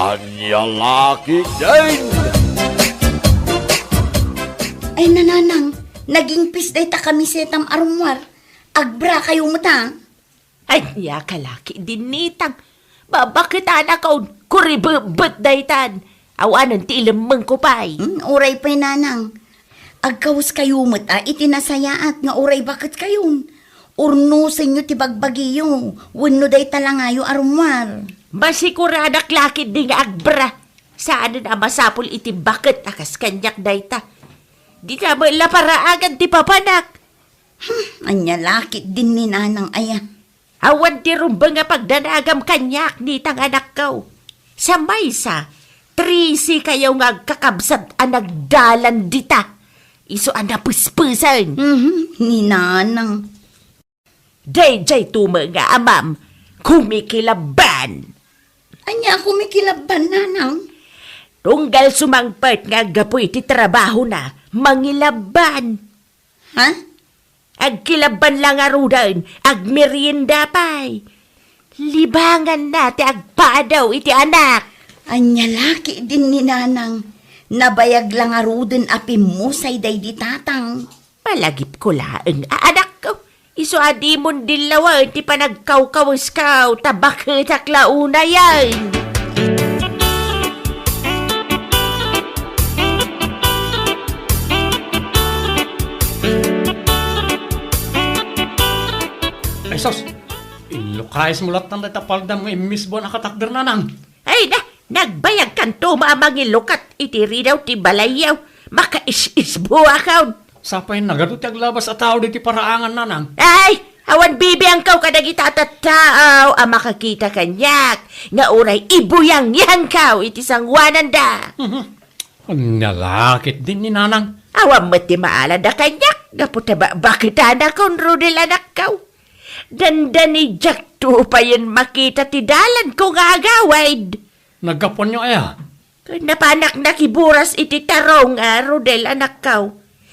Anya laki din! Ay nananang, naging pisday ta kami setam arumwar. Agbra kayo mo ta. Ay, niya kalaki din nitang. Bakit anak ko, kuribubot daytan. Awanan ti ilamang ko pa'y. Uray pa'y nanang. Agkawas kayo mo ta, itinasayaat nga uray bakit kayon. Urnusin nyo ti bagbagiyo. Wano day talangayo arumwar. Masiguradak lakid din nga agbra. Saan na masapul iti bakit akas kanyak dayta. Di ka mo ilaparaagan ti papanak. Anya lakit din ni nanang aya. Awan ti rumba nga pagdanagam kanyak ni tang anak ko. Sa maysa, 3 kayaw nga kakabsat ang nagdalan dita. Iso ang napuspusan. Ni nanang. Day tuma nga amam, kumikilaban. Anya kumikilaban nanang. Tunggal sumangpert nga gapoy ti trabaho na, mangilaban. Ha? Agkilaban lang arudan, agmerienda pa'y. Libangan na ti agpadaw iti anak. Anya laki din ni nanang. Nabayag lang aruden api musay day di tatang. Palagip ko laeng anak ko. Iso adi mon dilawan ti panagkaw-kawas-kaw tabakit aklauna yan. Ay, sos! Ilukayas mo lahat ng natapaldam ng imisbo na katakder na nang. Ay na, nagbayag kanto maamang ilukat iti rinaw ti balayaw. Maka-is-isbuwa kaun. Sapay nagadot aglabas at tao di ti paraangan na nang. Ay, awan bibiyang kaw kadagitatatao ang makakita kanyak. Nga uray ibuyang-yang kaw iti sangwanan da. Nalakit din ni nanang. Awan mo ti maalad da kanyak. Gaputa ba bakit anak kon rudel anak kaw? Dandan ni Jack to pa yun makita ti dalan ko nga agawaid. Nagkapon nyo aya. Napanak nakiburas iti tarong Rodel anak kaw.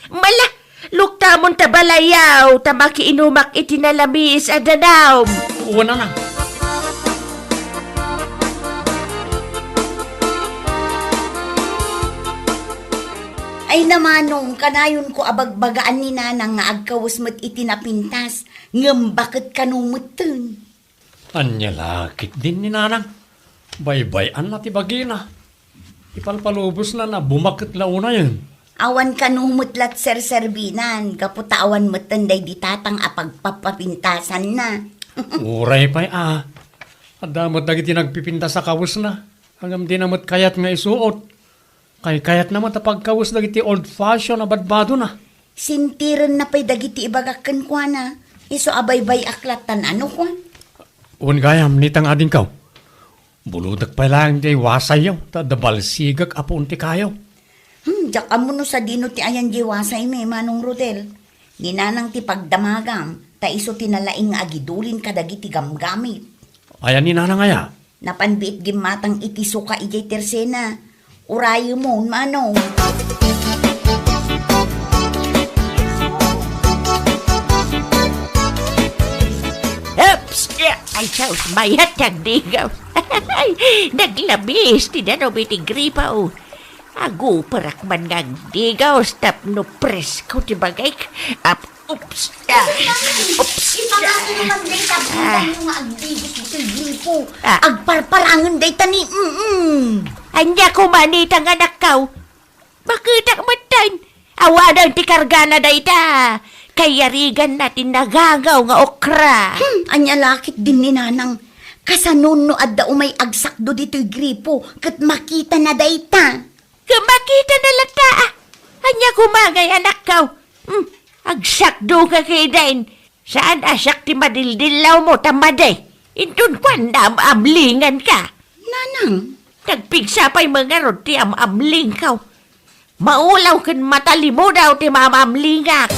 Mala, luktamon ta balayaw, ta makiinumak iti nalamis adanaw. Uwan na nang. Ay namanong, kanayon ko abagbagaan ni nanang nga agkawas mo't itinapintas. Ngam bakit kanumutun? Anya lakit din ni nanang. Bay-bayan na ti bagina. Ipalpalubos na bumakit launa yun. Awan kanumutlat serserbinan, kaputawan mo't tanday di tatang apagpapapintasan na. Uray pa'y Adamot dagiti nagpipinta sa kawus na. Hanggang di namot kayat nga isuot. Kayat naman tapagkawus dagiti old-fashioned na badbado na. Sintiran na pa'y dagiti ibagakan kwa na. Iso abaybay aklatan ano kwa? Uwan gayam, nitang ading kaw. Buludak pa lang di wasayaw, tadabalsigag apon ti kayaw. Diyak amo no sa dino ti ayan jiwasay me, Manong Rodel. Ninanang ti pagdamagam, ta iso tinalaing nga agidulin kadagiti gamgamit. Ayan ni nanang aya. Napanbiit gimatang iti suka ijay tersena. Urayo mo, Manong. Oops! Ay, saus, mayat ang digaw. Naglabis, tinanaw iti gripa o. Ago parak man nga digaw, stop no press ko ti bagay. Oops! Oops! Ipangako naman day tapunan yung agdigit ito gripo. Agparparangan day tani. Anya ko manitang anak kaw. Bakit ang matan? Awadan ti kargana day ta. Kaya rigan natin nagagaw nga okra. Anya lakit din ni nanang. Kasanon no adda umay agsakdo dito'y gripo. Kat makita na day ta. Kamakita na lata. Anya kumagay anak kaw. Agsakdo ka kay dain. Saan asyak ti madildilaw mo tamaday? Intun kwan na amlingan ka. Nanang, Nagpigsapay mga rod ti amling kaw. Maulaw kan matali mo daw ti mamamlingak.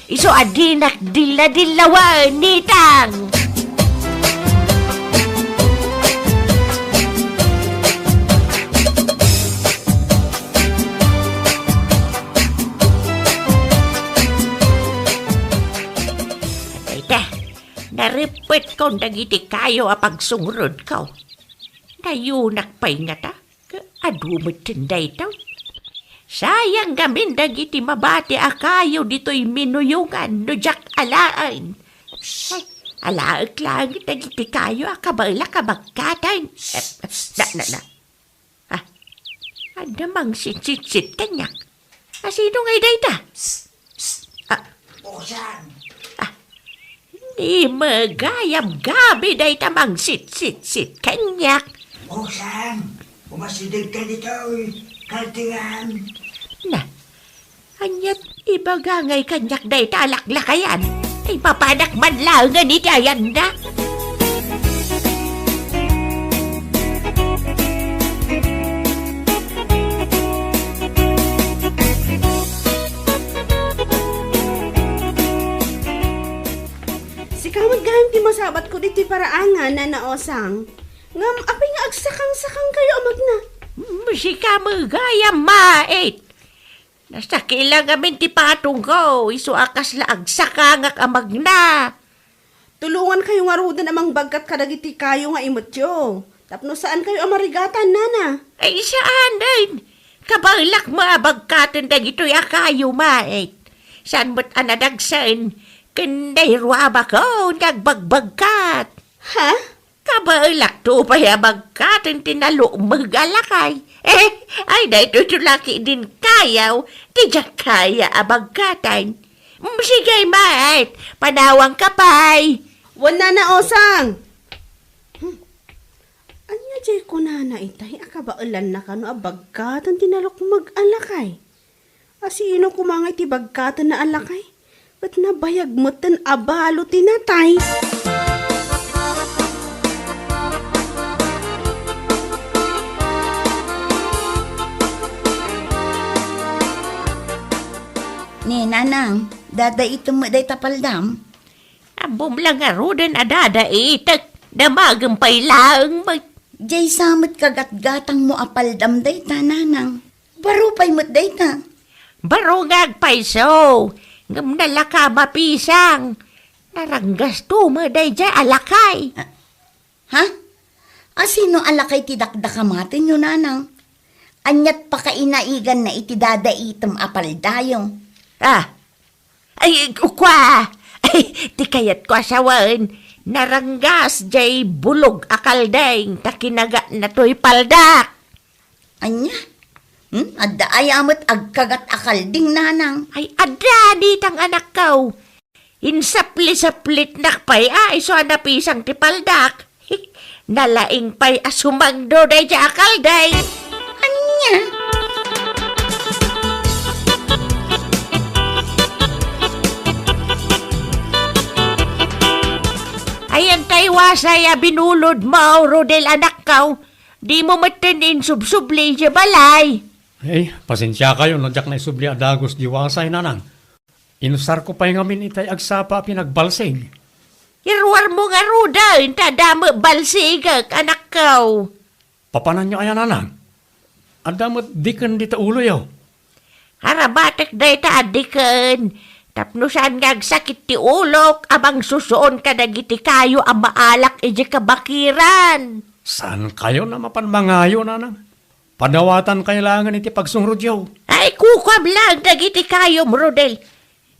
Iso adinak dila-dilawan nitang. Naripit ko nagiti kayo apag sungrod ko. Nayunak pa'y nga ta. Adumot tinday taw. Sayang gamin dagiti mabati akayo dito'y minuyungan no jak alaan. Ay, alaak lang dagiti kayo akabala kabagkatan. Na. Adamang sit kanyak. Sino ngay dayta? Osan! Di magayam gabi dayta mang sit kanyak. Osan! Umasidig ka dito, kaltingan! Na, anyat ibagangay kanyak dayta alaklakayan. Ay papanak man lang ganit ayan na. Sikamot gayam ti masabat ko diti paraangan na naosang. Ngam apay nga agsakang-sakang kayo amag na. Musika magayam mait. Nasa kilang amin ti patong ko. Isu akas laag sakangak amag na. Tulungan kayo nga rudan amang bagkat kadagiti kayo nga imotyo. Tapno saan kayo amarigatan, nana? Ay saan din? Kabalak maabagkatan dagito'y akayo mait. Saan mo't anadagsan? Kanday ruaba ko nagbagbagkat. Ha? Kabalak to pa abagkatan tinalo magalakay. Ay dahito laki din kayaw. Tijak kaya abagkatan. Sige mait, panawang kapay. Wala na osang. Anya jay ko nana itay akabaulan na kano abagkatan tinalok mag-alakay. Asino kumangay ti bagkatan na alakay? Ba't nabayag mo tan abalo tinatay? Ni nanang, dadaito mo day tapaldam. Abom lang nga rodan adada itak. Damagang pailang mag... Jay samot kagat-gatang mo apaldam day ta nanang. Baro pa'y mo't day ta. Barungag paiso. Ngam nalaka mapisang. Naranggas to mo day dya alakay. Ha? Asino alakay ti dakdakamatin yun nanang? Anyat pa kainaigan na iti dadaitom apaldayo. Ay, kwa. Ay, ti kayat ko asawan. Naranggas jay bulog akaldeng takinaga na to'y paldak. Anya? Adda ayamot agkagat akalding nanang. Ay, ada ditang anak kau. Insapli-saplit nakpay ay so anapisang ti paldak. Nalaing pay asumangdo day ja akalday. Anya? Ayan tayo wasaya binulod mo, Rodel anak kau. Di mo matinin subsubli siya balay. Pasensya kayo, no, jak na isubli adagos diwasay nanang. Inusar ko pa yung amin itay agsapa pinagbalsing. Irwar mo nga Rodel, tadama balsigag anak kau. Papanan nyo ayan nanang. Adamot dikan dita ulo yaw. Harabatak day ta adikan. Tapno saan ngagsakit ti ulok, abang susuon ka dagiti kayo ang maalak iji kabakiran. Saan kayo na mapanmangayo nanang? Padawatan kailangan iti pagsungrod yaw. Ay kukwab lang dagiti kayo, Rodel.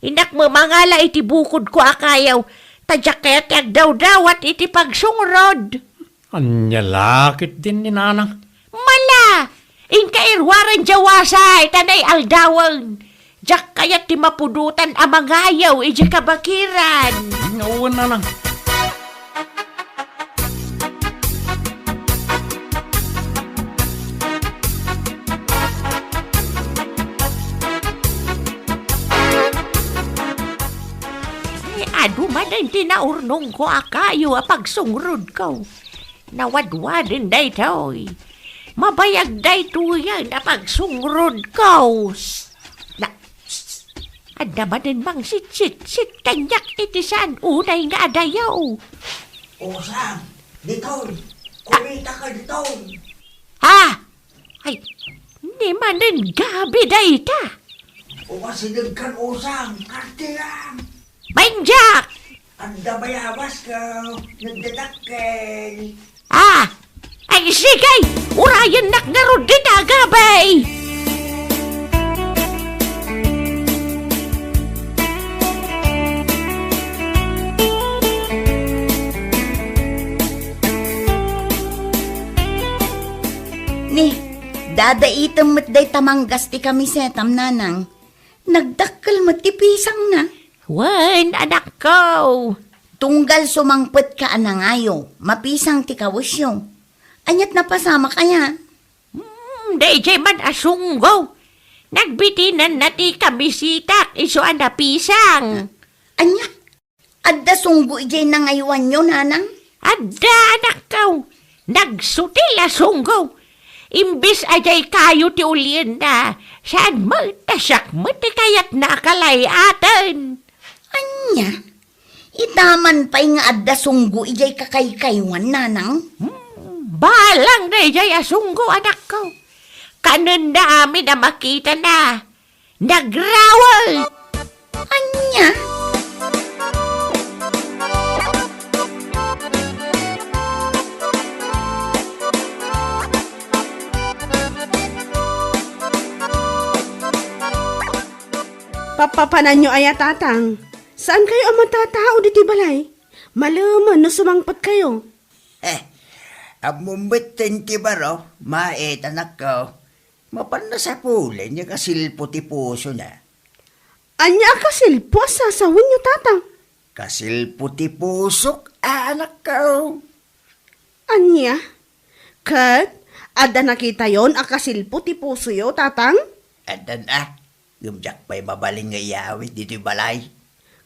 Inak mo mangala iti bukod ko akayaw. Tadyak kaya tiag daw-dawat iti pagsungrod. Anya lakit din ni nanang. Mala! Inkairwaran jawasay, tanay aldawang. Jak kaya ti mapudutan amang ayaw iji kabakiran. Nauwan nanang. Adumadan tinaurnong ko akayo a pagsungrod ko. Nawadwadin day to'y. Mabayag day tuyan a pagsungrod ko. Adamadan mang sit kanyak iti saan unay nga adayaw. Osan! Dito! Kumita ka dito! Ha? Ay, di manan gabi day ta. Umasidig kan Osan! Kaltingan! Banjak! Anda bayabas ka! Nagdadakkel! Ay sige! urayan nakngarod din agabay. Ni, dadaitam mo't day tamanggas ti kami setam nanang. Nagdakkel mo't ti pisang na. Wen, anak ko. Tunggal sumangpet ka anangayo, mapisang ti kawusyo. Anyat napasama kaya. DJ man asunggo. Nagbitinan na ti kamisita iso na pisang. Anya, adda sunggo ijay nangaywan nyo, nanang. Adda anak ko. Nagsutila sunggo. Imbis ajay kayo ti ulien na. Saan mo tasak mo ti kayat nakalayaten. Anya, itaman pa'y nga adda sunggo ijay kakaykaywan, nanang. Balang na ijay asunggo anak ko. Kanon na amin na makita na. Nagrawal. Anya, Papapanan nyo aya tatang. Saan kayo ang matatao diti balay? Malaman no sumangpat kayo. Amumbitin ti baro, mait anak ko. Mapanda sa pulin niya kasilpo ti puso na. Anya kasilpo sasawin nyo tatang. Kasilpo ti pusok, anak ko. Anya? Kat, ada nakita yon akasilpo ti puso yo tatang? Adan gumjak pa'y mabaling nga iyawit dito balay.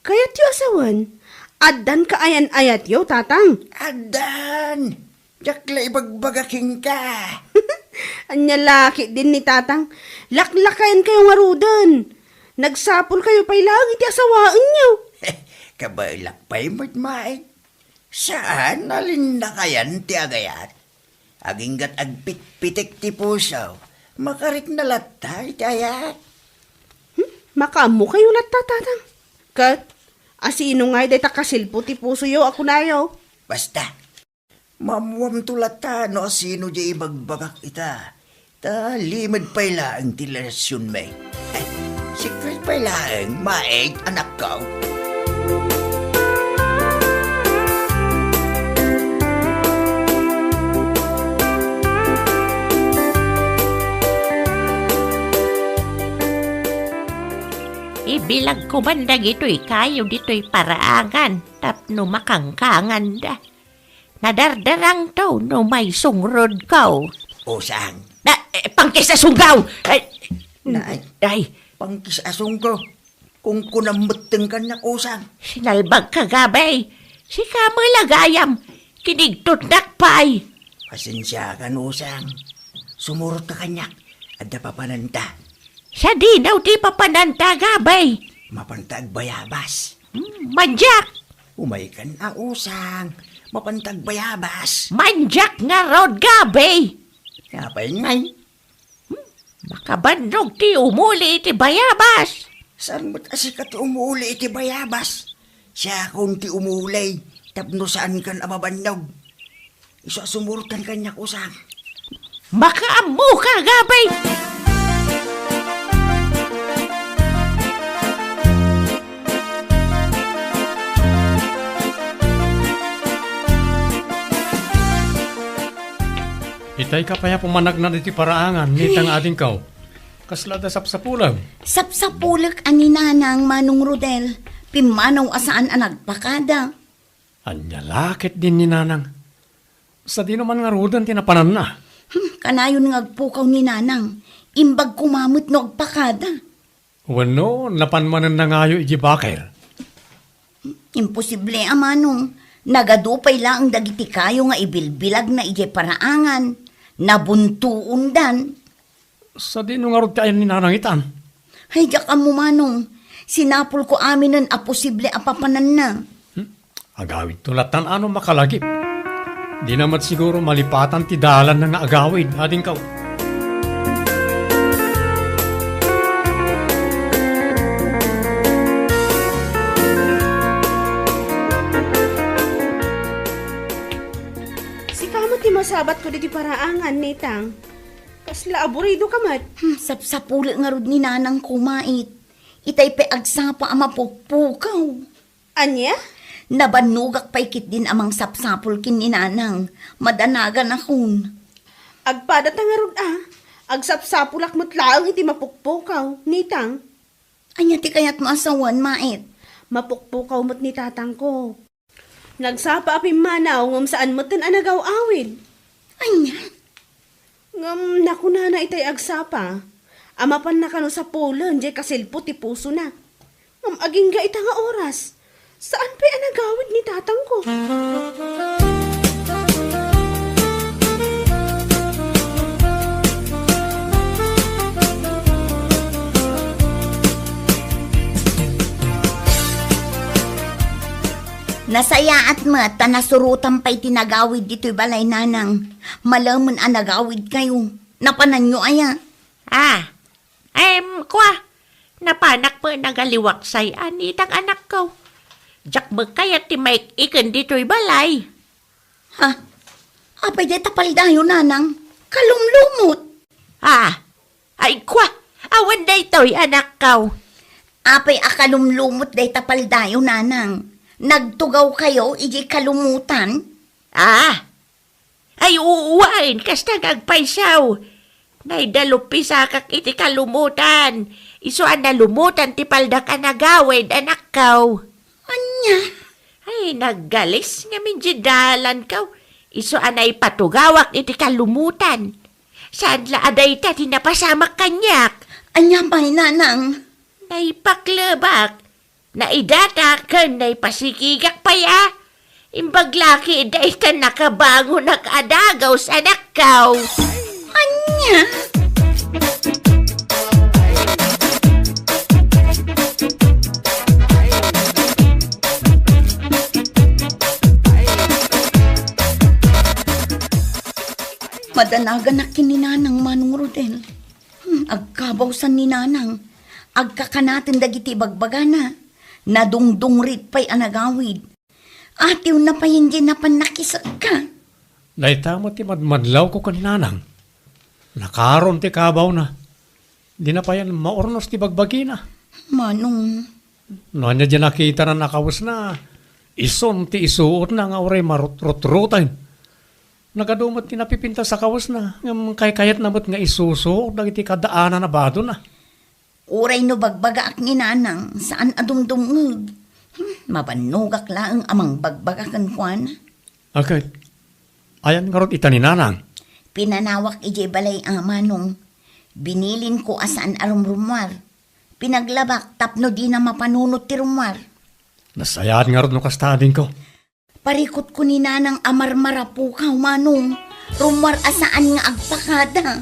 Kayat yo asawan. Adan ka ayan-ayat yo tatang. Adan! Jakla ibagbagaking ka. Anya laki din ni tatang. Laklakayan kayo nga rudan. Nagsapol kayo pa'y lagi ti asawaan nyo. Kabailak pa'y matmait. Saan nalindakayan ti agayat? Aginggat agpit-pitik ti puso. Makarit na latay ti ayat. Makamu kayo latta tatang. Kat, asino nga'y day takasilpo ti puso yo ako na yo. Basta, mamuam tulata no sino di ibagbagak ita. Ta limad pa'y laang ti lasyon may. Secret pa'y laang maeg anak ko. Ibilag ko man dagito'y kayo dito'y paraangan tapno makangkangan da. Nadardarang to no may sungrod ko. Usang, Pangkis sa sunggaw! Ay, pangkis asong ko. Kung kunamuteng ka na usang. sinalbag kagabay. Si kamalagayam, kinigtot nakpay. Pasensya ka usang. Sumurot ka kanyak. Adda papananta. Sa dinaw di papananta gabay. Mapantag bayabas. Manjak! Umay ka na usang. Mapantag bayabas. Manjak nga rod gabay. Kapay ngay. Makabandog ti umuli ti bayabas. Saan mo't asikat umuuli iti bayabas? Siya kung ti umulay. Tapno saan kan amabandog. Isa sumurutan kanyak usang. Makaamu ka gabay. Itay ka pa ya pumanag na diti paraangan, nitang ating kaw. Kaslada sapsapulang. Sapsapulak ani nanang Manong Rodel, pimanaw asaan ang nagpakada. Anya lakit din ni nanang. Sa di naman nga rudan tinapanan na. Kanayon ngagpukaw ni nanang, imbag kumamot no agpakada. Wano, napanmanan na ngayo iji bakir. Imposible amanong, nagadupay lang ang dagiti kayo nga ibilbilag na ije paraangan, nabuntuon dan. Sa di nung arod kayan ni nanang itan. Hay jak mo manong, sinapol ko amin ng aposible apapanan na. Agawid tulatan ano makalagip. Di naman siguro malipatan ti dalan na nga agawid, ading kaw. masabat ko diti paraangan, nitang. Kasla aburido ka mat. Sapsapuli nga rod ni nanang kumait. Itay pe agsapa ama pukpukaw. Anya? Nabanugak paikit din amang sapsapul kin ni nanang. Madanagan akon. Agpadat nga rod Agsapsapulak mo't laang iti mapukpukaw, nitang. Anya ti kayat mo asawan, mait. Mapukpukaw mo't ni tatang ko. Nagsapa apim manaw ngam saan mo't tin anagaw awid. Anya? Ngam nakuna na itay agsapa. Amapan na kano sa pulan, jay kasilpo ti puso na. Ngam aging ga ita nga oras. Saan pa'y anagawid ni tatang ko? Nasayaat mo at tanasurutan pa'y tinagawid dito'y balay nanang. Malaman ang nagawid kayo. Napanan nyo aya. Kwa, napanak mo nagaliwaksay anitang anak ko. Jak magkayat ti Mike ikan dito'y balay. Ha? Apay di tapal dayo nanang. Kalumlumot. Ay kwa, awan na ito'y anak ko. Apay akalumlumot day tapal dayo nanang. Nagtugaw kayo, iji kalumutan. Ay uuwain kasta agpaysaw. Naidalupi sa kak iti kalumutan. Iso ang nalumutan ti palda ka nagawid, anak kaw. Anya? Ay, naggalis nga minjidalan kaw. Iso anay patugawak iti kalumutan. Saan la aday ta tinapasamak kanyak? Anya pa'y nanang? Naipaklabak. Naidata ka naipasikigak pa ya. Imbaglaki day ka nakabango nakadagaw sa anak kaw. Anya? Madanagan na kininanang Manong Rodel. Agkabawsan ni nanang. Agkakanatin dagiti bagbagana. Nadungdungrit pa'y anagawid. Atiw na pa hindi na panakisak ka. Naitamo ti madmadlaw ko kaninanang. Nakaron ti kabaw na. Di na pa yan maornos ti bagbagi na. Manong, No, anya dyan nakita na nakawas na. Ison ti isuot na nga oray marot-rot-rotain. Nagadumat ti napipinta sa kawas na. Ngam kay-kayat namot nga isuso. Dagiti kadaanan na bado na. uray no bagbaga ak ni nanang saan adumdumngeg. Mabanugak laang amang bagbagakan kuan. Okay. Ayan nga ron ita ni nanang. Pinanawak ije balay ang manong. Binilin ko asaan arumrumwar. Pinaglabak tapno di na mapanunot ti rumwar. Nasayaan nga ron no kastadin ko. Parikot ko ni nanang amarmara pukaw manong. Rumwar asaan nga agpakada.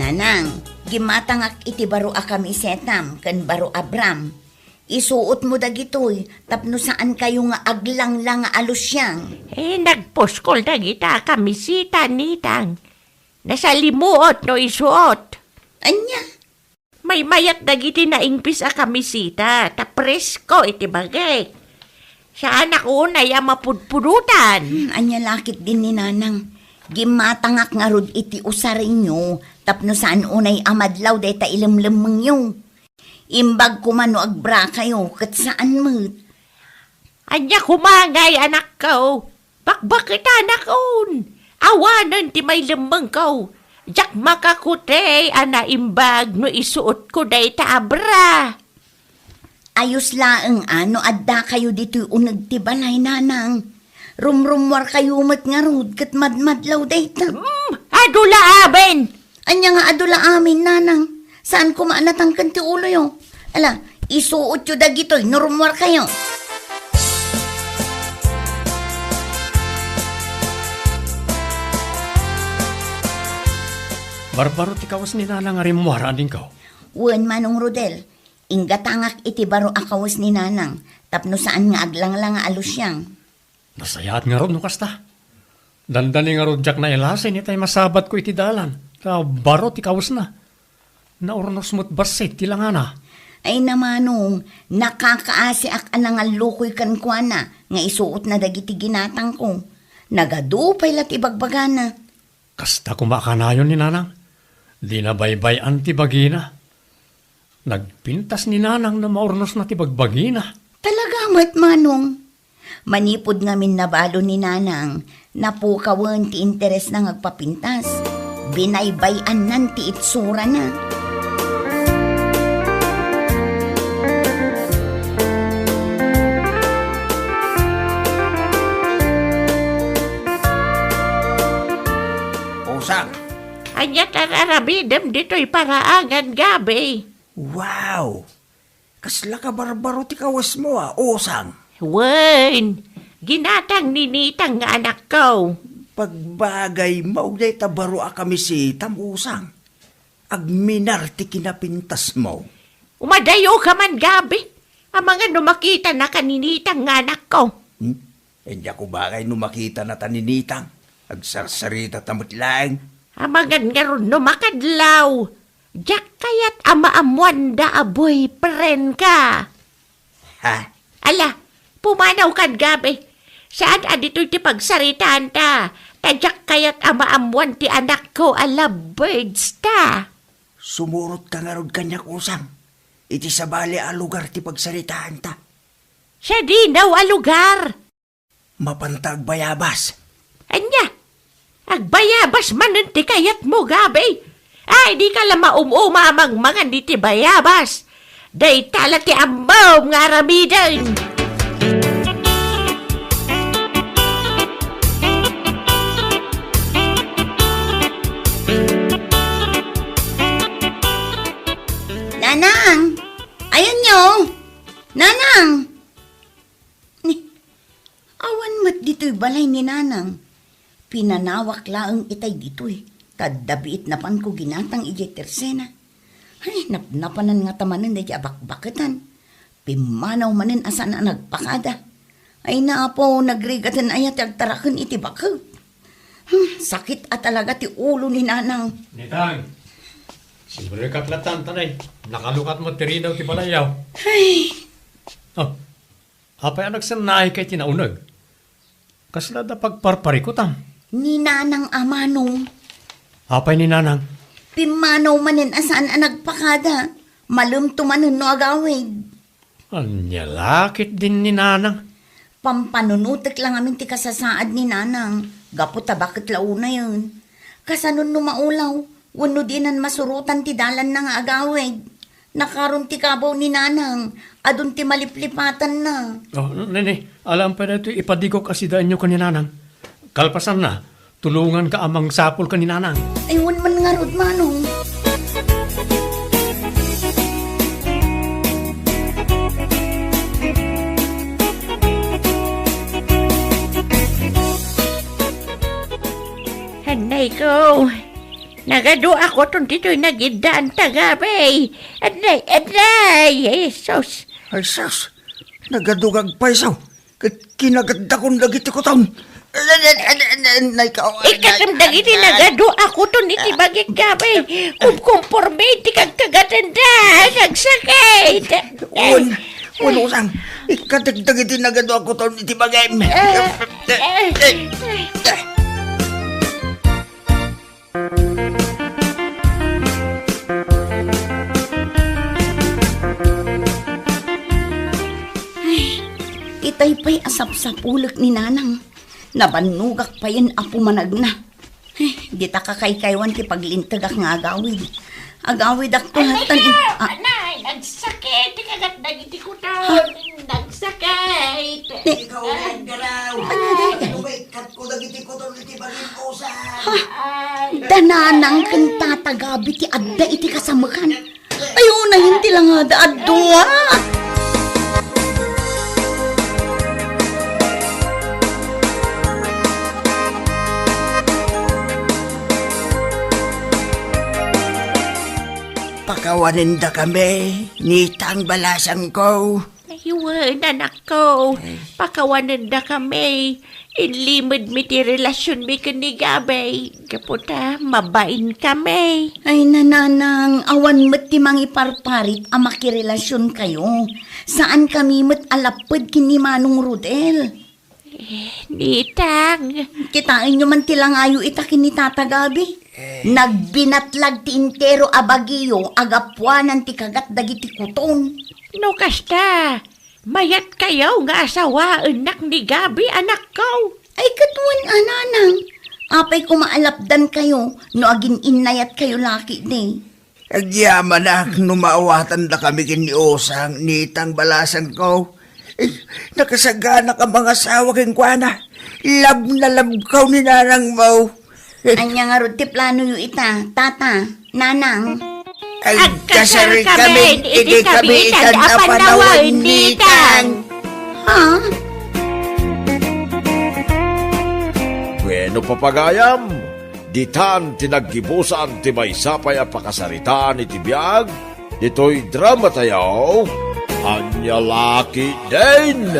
Nanang, gimatangak iti baro a kami setam, kan baro Abram. Isuot mo dagitoy, tapno saan kayo nga aglang lang nga alusyang. Nagpuskol na kita kamisita nitang. Nasa limuot no isuot. Anya? May mayat dagiti na ingpis a kamisita, tapresko iti bagay. Saan ako na mapudpudutan. Anya lakit din ni nanang. Gimatangak nga rod iti usarin nyo, tapno saan unay amadlaw day ta ilimlimang nyo. Imbag kumano agbra kayo, kat saan mo? Anya kumangay anak ko. Bakbakit anak on. Awanan ti may limang ko. Jak makakutay ana imbag no isuot ko day ta abra. Ayos laeng ano, adda kayo dito'y unag ti balay nanang. Rumrumwar kayo mat nga rod, kat madmadlaw day ta. Adula aben. Anya nga adula amin nanang. Saan kumaanatang kanti ulo yo? Ala, isuot yo dagito'y, nurumwar kayo. Barbaro ti kawas ni nanang nga rimwara din ko. Wen Manong Rodel, ingatangak iti baro akawas ni nanang, tapno saan nga aglang-lang nga alusyang. Nasayat nga ron no kasta. Dandani nga ron jak na ilasin itay masabat ko iti dalan. Baro ti kawas na. Naurnos mo't basit tilangana. Ay namanong, nakakaasi ak anang lukoy kan kwa na, nga isuot na dagiti ginatang ko. Nagadupay lat ibagbagana. Kasta kumakanayon ni nanang. Di na baybay ang tibagina. Nagpintas ni nanang na maurnos na tibagbagina. Talaga mat manong. Manipod ngamin nabalo ni nanang, napukawan ti interes na ngagpapintas. Binaybayan nan ti itsura na. Usang, Anya tararabidem dito'y paraangan gabi. wow! Kasla ka barbaro ti kawas mo Usang. Wen, ginatang ninitang nga anak ko. Pagbagay, mauday tabaro kami si Usang. Agminar ti kinapintas mo. Umadayo ka man gabi. Ang mga numakita na kaninitang nga anak ko. Hindi ako bagay numakita na taninitang. Agsarsarita tamot lang. Ang mga nga ron numakadlaw. Diyak kaya't amaamuanda a boyfriend ka. Ha? Ala, pumanaw kan gabi. Saan adito'y ti pagsaritaan ta? Tadyak kaya't amaamuan ti anak ko a lovebirds ta. Sumurot ka nga rod kanyak Usang. Iti sa bali a lugar ti pagsaritaan ta. Siya di daw a lugar. Mapantag bayabas. Anya, agbayabas man ti kayat mo gabi. Ay, di ka lang maumamang mga di ti bayabas. Day tala ti ambaw nga ramidan. Nanang! Ayun nyo! Nanang! Awan mat dito'y balay ni Nanang. Pinanawak laang itay dito'y. Tadabiit na pan ko ginatang ijay tersena. Ay, napnapanan nga tamanan na abak-bakatan. Pimanaw manin asa na nagpakada. Ay naapo, nagrigatan ayat agtarakan iti bakaw. Sakit at talaga ti ulo ni Nanang. Nitang, siyempre katlatan tanay. Nakalukat mo tiri daw ti balayaw. Ay, Oh, apay anak sanay kay tinaunag. Kasla da pagparparikutam. ni Nanang amanong. Apay ni nanang. Pimanaw manin asaan ang nagpakada. Malumtumanon no agawid. Anya lakit din ni nanang. Pampanunutik lang amin ti kasasaad ni Nanang. Gaputa bakit launa yun. Kasanon no maulaw. Wano dinan masurutan ti dalan na nga agawid. Nakaroon ti kabaw ni Nanang. Adun ti maliplipatan na. Oh, nene, alam pa na ito ipadigok asidaan nyo ka ni nanang. Kalpasan na, tulungan ka amang sapol ka ni nanang. Ayun man nga rod manong. Hanay ko. Nagado ako tong dito'y nagidaan tagabay. Aday, Jesus. Ay sus, nagadugag paisaw. Kinaganda kong lagi ti kutang. Ikasamdag iti nagado ako tong iti bagig gabay. Kumporme iti kagkagatanda. Nagsakit. Usang. Ikatagdag iti nagado ako to iti bagay. Itay pa'y asap sa pulak ni Nanang. Nabanugak pa yan apumanag na. Di ta kakaykaywan ti paglintag ak nga agawid. Agawid ak to hatan. Anay, nagsakit. Ikagat nagiti ko taon. Nagsakit. Ikaw ang garaw. Kat ko nagiti ko to iti bagay Usang. Dananang kan tatagabi ti adda iti kasamakan. Ayun na hindi lang ada adwa. Pakawanin da kami, nitang balasang ko. Iwan, anak ko. Pakawanan na kami. Inlimod mi ti relasyon mi kanigabay. Kaputa, mabain kami. Ay nananang, awan mo't ti mangiparparit ang makirelasyon kayo. Saan kami mo't alapad kini Manong Rodel? Nitang. Kitain nyo man tilangayo ita kinitatagabi. Nagbinatlag ti intero abagiyo, agapuanan ti kagat dagiti kuton. No kasta. Mayat kayo nga asawa, anak ni Gabi, anak ko. Ay katuan ananang, apay kumaalapdan kayo, no agin inayat kayo laki ni. Agyaman na, numaawatan na kami kiniusang nitang balasan ko. Nakasagana ka mga asawa king kuana. Lab na lab kaw ni nanang mo. Anya nga ro ti plano yu ita, tata, nanang. Agkasari kami, hindi kami itan na panawan nitang. Ha? Bueno papagayam, ditan tinaggibusan ti may sapay a pakasaritaan iti biyag, dito'y drama tayo, anya laki din.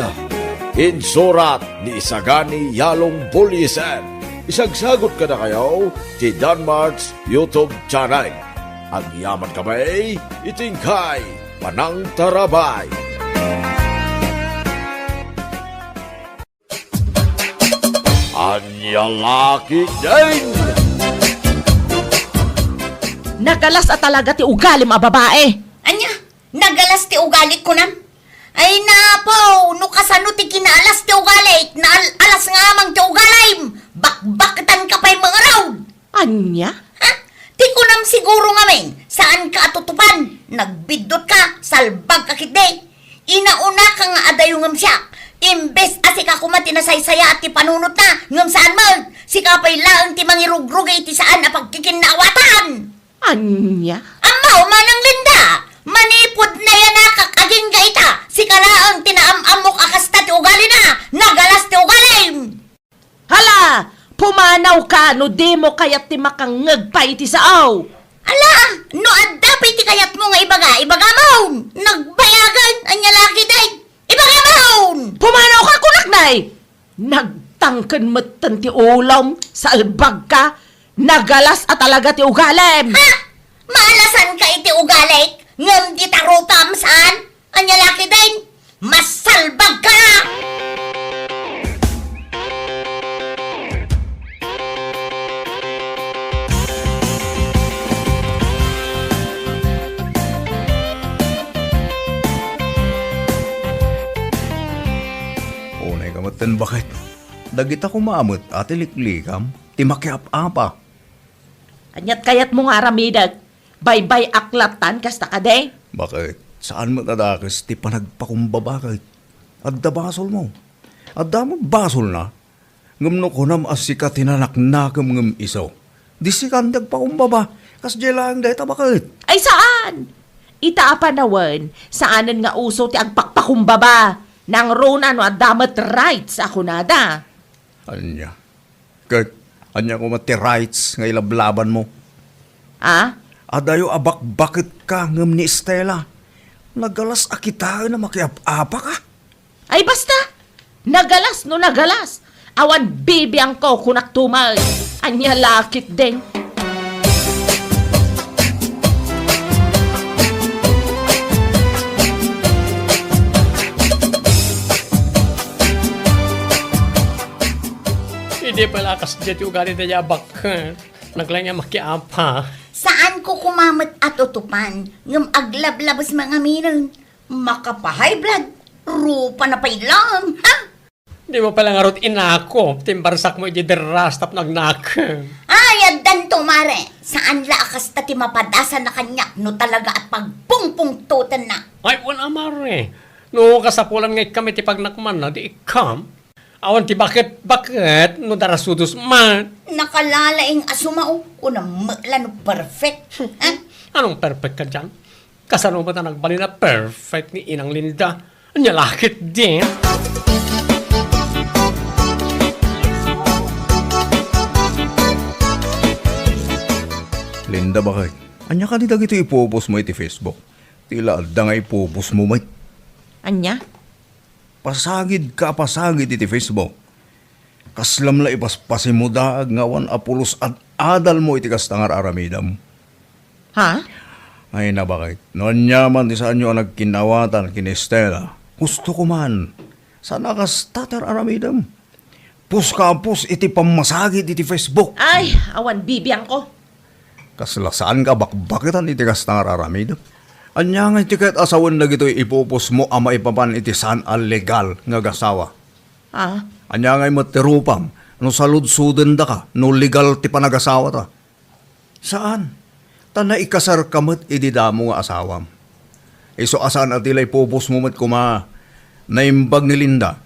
Insurat ni Isagani Yalong Bulisan. Isagsagot ka na kayo ti Danmarks YouTube channel. Ang yaman kamay, itingkay, panang tarabay. Anya laki din. Nagalas at talaga ti ugali mga babae. Anya, nagalas ti ugalit ko nam. Ay napo, no kasano ti kinaalas ti ugalit, na alas nga amang ti ugalim. Bakbaktan ka pa'y mga raw. Anya? Ha? Ti ko nam siguro ngamin, saan ka atutupan? Nagbidot ka, salbag ka kiti. Inauna ka nga adayo ngam siya. Imbes asi ka kumati na saysaya at ti panunot na, ngam saan mo? Si kapay laang ti mangirugrugay ti saan na pagkikinawatan. Anya? Amaw, manang Linda, manipod na yan akaging gaita. Si kalaang tinaamamok akasta ti ugali na, nagalas ti ugalim. Hala! Pumanaw ka no di mo kayat ti makangag pa iti saaw. Ala, no adapay ti kayat mo nga ibaga maun. Nagbayagan, anya laki day. Ibaga maun. Pumanaw ka kunaknay! Nagtangkan matan ti ulam sa albag ka, nagalas at talaga ti ugalem. Ha? Maalasan ka iti ugalit? Ngam di tarupam saan? Anya laki day. Masalbag ka! Unay kamatan bakit? Dagita kumamot at iliklikam, timakiap-apa. Anyat kayat mo nga aramidag, baybay aklatan kasta ka de. Bakit? Saan mo tadakas ti panagpakumbaba kahit? Adda basol mo. Adda mo basol na. Ngamno ko nam asika tinanaknakam ngam isaw. Di si kandag pakumbaba. Kas lang deta bakit? Ay saan? Itaapanawan, saanan nga uso ti agpakpakumbaba. Nang rona no adamat rights ako nada. Anya. Kahit anya ko mati rights nga ilablaban mo. Ah? Adayo abak bakit ka ngam ni Estela. Nagalas akita na makiap-apa ka. Ay basta, nagalas no nagalas. Awan bibiyang ko kunak tumal. Anya lakit din. Hindi pala kas dyan yung ugali na yabak. Naglang niya makiapa. Saan ko kumamot at utupan? Ngam aglablabas mga minon. Makapahay blood. Rupa na pailang. Ha? Di mo pala nga rot inako. Timbarsak mo iti derastap nagnak. Ay, adan to, mare. Saan la akas tati mapadasan na kanya no talaga at pagpungpungtutan na. Ay, wala mare. No, kasapulan nga kami ti pagnakman na di ikam. Awan ti bakit no darasudos man. Nakalalaing asumao. Unang makla no perfect. Ha? Anong perfect ka dyan? Kasano ba na nagbali na perfect ni Inang Linda? Anya lakit din. Linda bakit? Anya ka nita ito ipopos mo iti Facebook. Tila adda nga ipopos mo may. Anya? pasagid ka pasagid iti Facebook. Kaslam la ipaspasin mo daag ngawan apulos at adal mo iti kastangar aramidam. Ha? Ay na bakit? Noon yaman ti saan nyo ang nagkinawatan kini Stella. Gusto ko man. Sana kas tatar aramidam. Pus kampus iti pamasagid iti Facebook. Ay, awan bibiyang ko. Kaslasaan ka bakbakitan iti kastangar aramidam. Anya nga iti kahit asawan na gito'y ipupos mo ama ipapan iti saan al legal nga gasawa. Ha? Anya nga'y matirupam, no saludsuden da ka, no legal ti panagasawa ta. Saan? Ta na ikasar kamot ididamo nga asawam. Iso asan at ilay pupos mo mat kuma, naimbag ni Linda.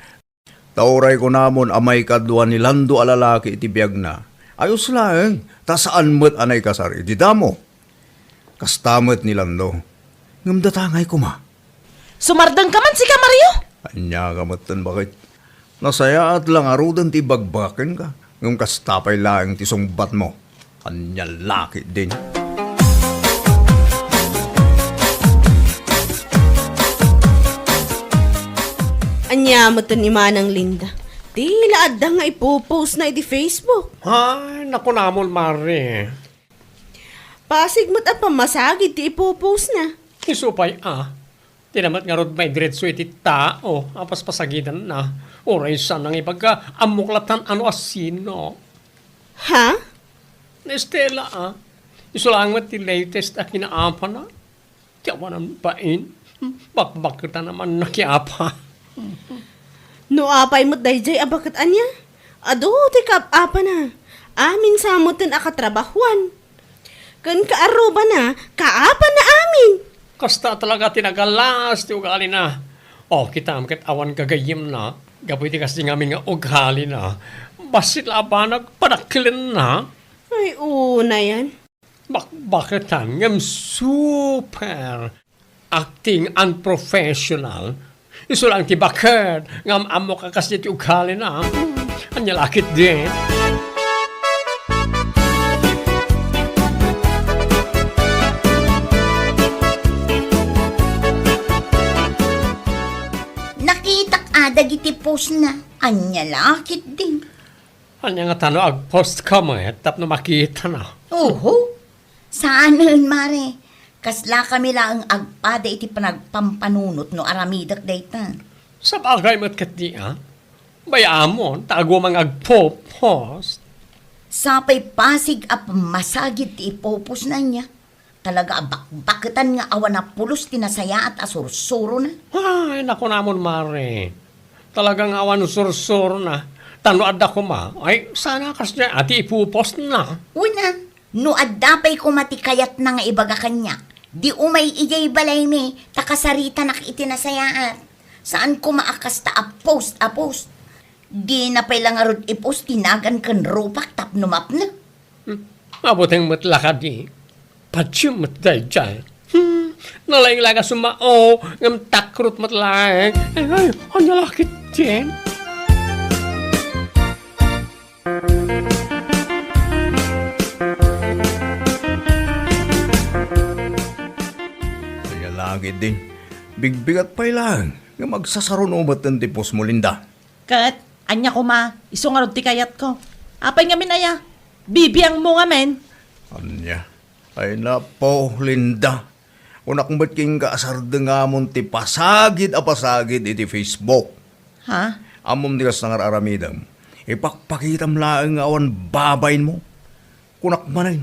Tauray ko namon amay kadwa ni Lando alalaki iti biyag na. Ayos lang, ta saan mat anay kasar ididamo. Kastamot ni Lando. Ngamdatangay ko ma. Sumardang ka man si ka, Mario? Anya kamatan bakit? Nasaya at lang arudan ti bagbakin ka. Ngam kastapay lang ti sungbat mo. Anya laki din. Anya mo to ni Manang Linda. Tila adda nga ipopost na iti Facebook. Ay, naku namon, Mare. Pasig mo't pamasagid ti ipopost na. Isupay, tinamat nga rod may diretso iti tao, apas pasagidan na. Oray sa nang ibaga, amuklatan ano asino. Ha? Na Estela, isulang mo ti latest na kinaapa na. Tiyawa ng pain. Bakbak kita naman nakiapa. No apay mo't dayjay abakat anya. Ado, ti apa na. Amin sa mo'ten akatrabahuan. Kan kaaruba na, kaapa na amin. Kasta talaga tinagalas, ti ugali na. Kita amkit awan gagayim na. Gapoy ti kasi ngamin nga ugali na. Basit laba nagpadakilin na. Ay, una yan. Bakit ngam super acting unprofessional. Iso lang ti bakit ngam amo ka kasi ti ugali na. Anya lakit din. Dagiti post na, anya lakit din. Anya nga tano ag-post ka mo tap na makita na. Oho, saan nun, Mare? Kasla kami lang agpada iti panagpampanunot no aramidak dayta. Sa bagay mo't kati bayamon, tago mang ag-post. Sapay pasig ap masagid ti ipopos na niya. Talaga bakbakitan nga awan na pulos tinasaya at asursuro na. Ay, naku namon, Mare. Talagang awan sursuro na. Tanoad ako ay sana kas niya ati ipupost na. Una, no addapay ko matikayat na nga ibaga kanya. Di umay ijay balay mi, takasarita nak itinasayaat. Saan ko maakas ta a-post. Di na pay lang arod ipost, tinagan kan rupak tapnumap na. Mabuting matlakad di. Patsyung matday dyan. Nalayang laga sumao, ngam takrut matlayang. Ay, ang nalakit din. Kaya lagi din. Bigbigat pa lang. Nga magsasaron umat ng tipos mo, Linda. Kat, anya ko iso nga rod ti kayat ko. Apay nga minaya, bibiyang mo nga men. Anya? Ay na po, Linda. Unak ba't king kaasarda nga mong ti pasagid iti Facebook. Ha? Amom di kas nangar-aramidam. Ipakpakitam laang awan babayin mo. Kunak manay.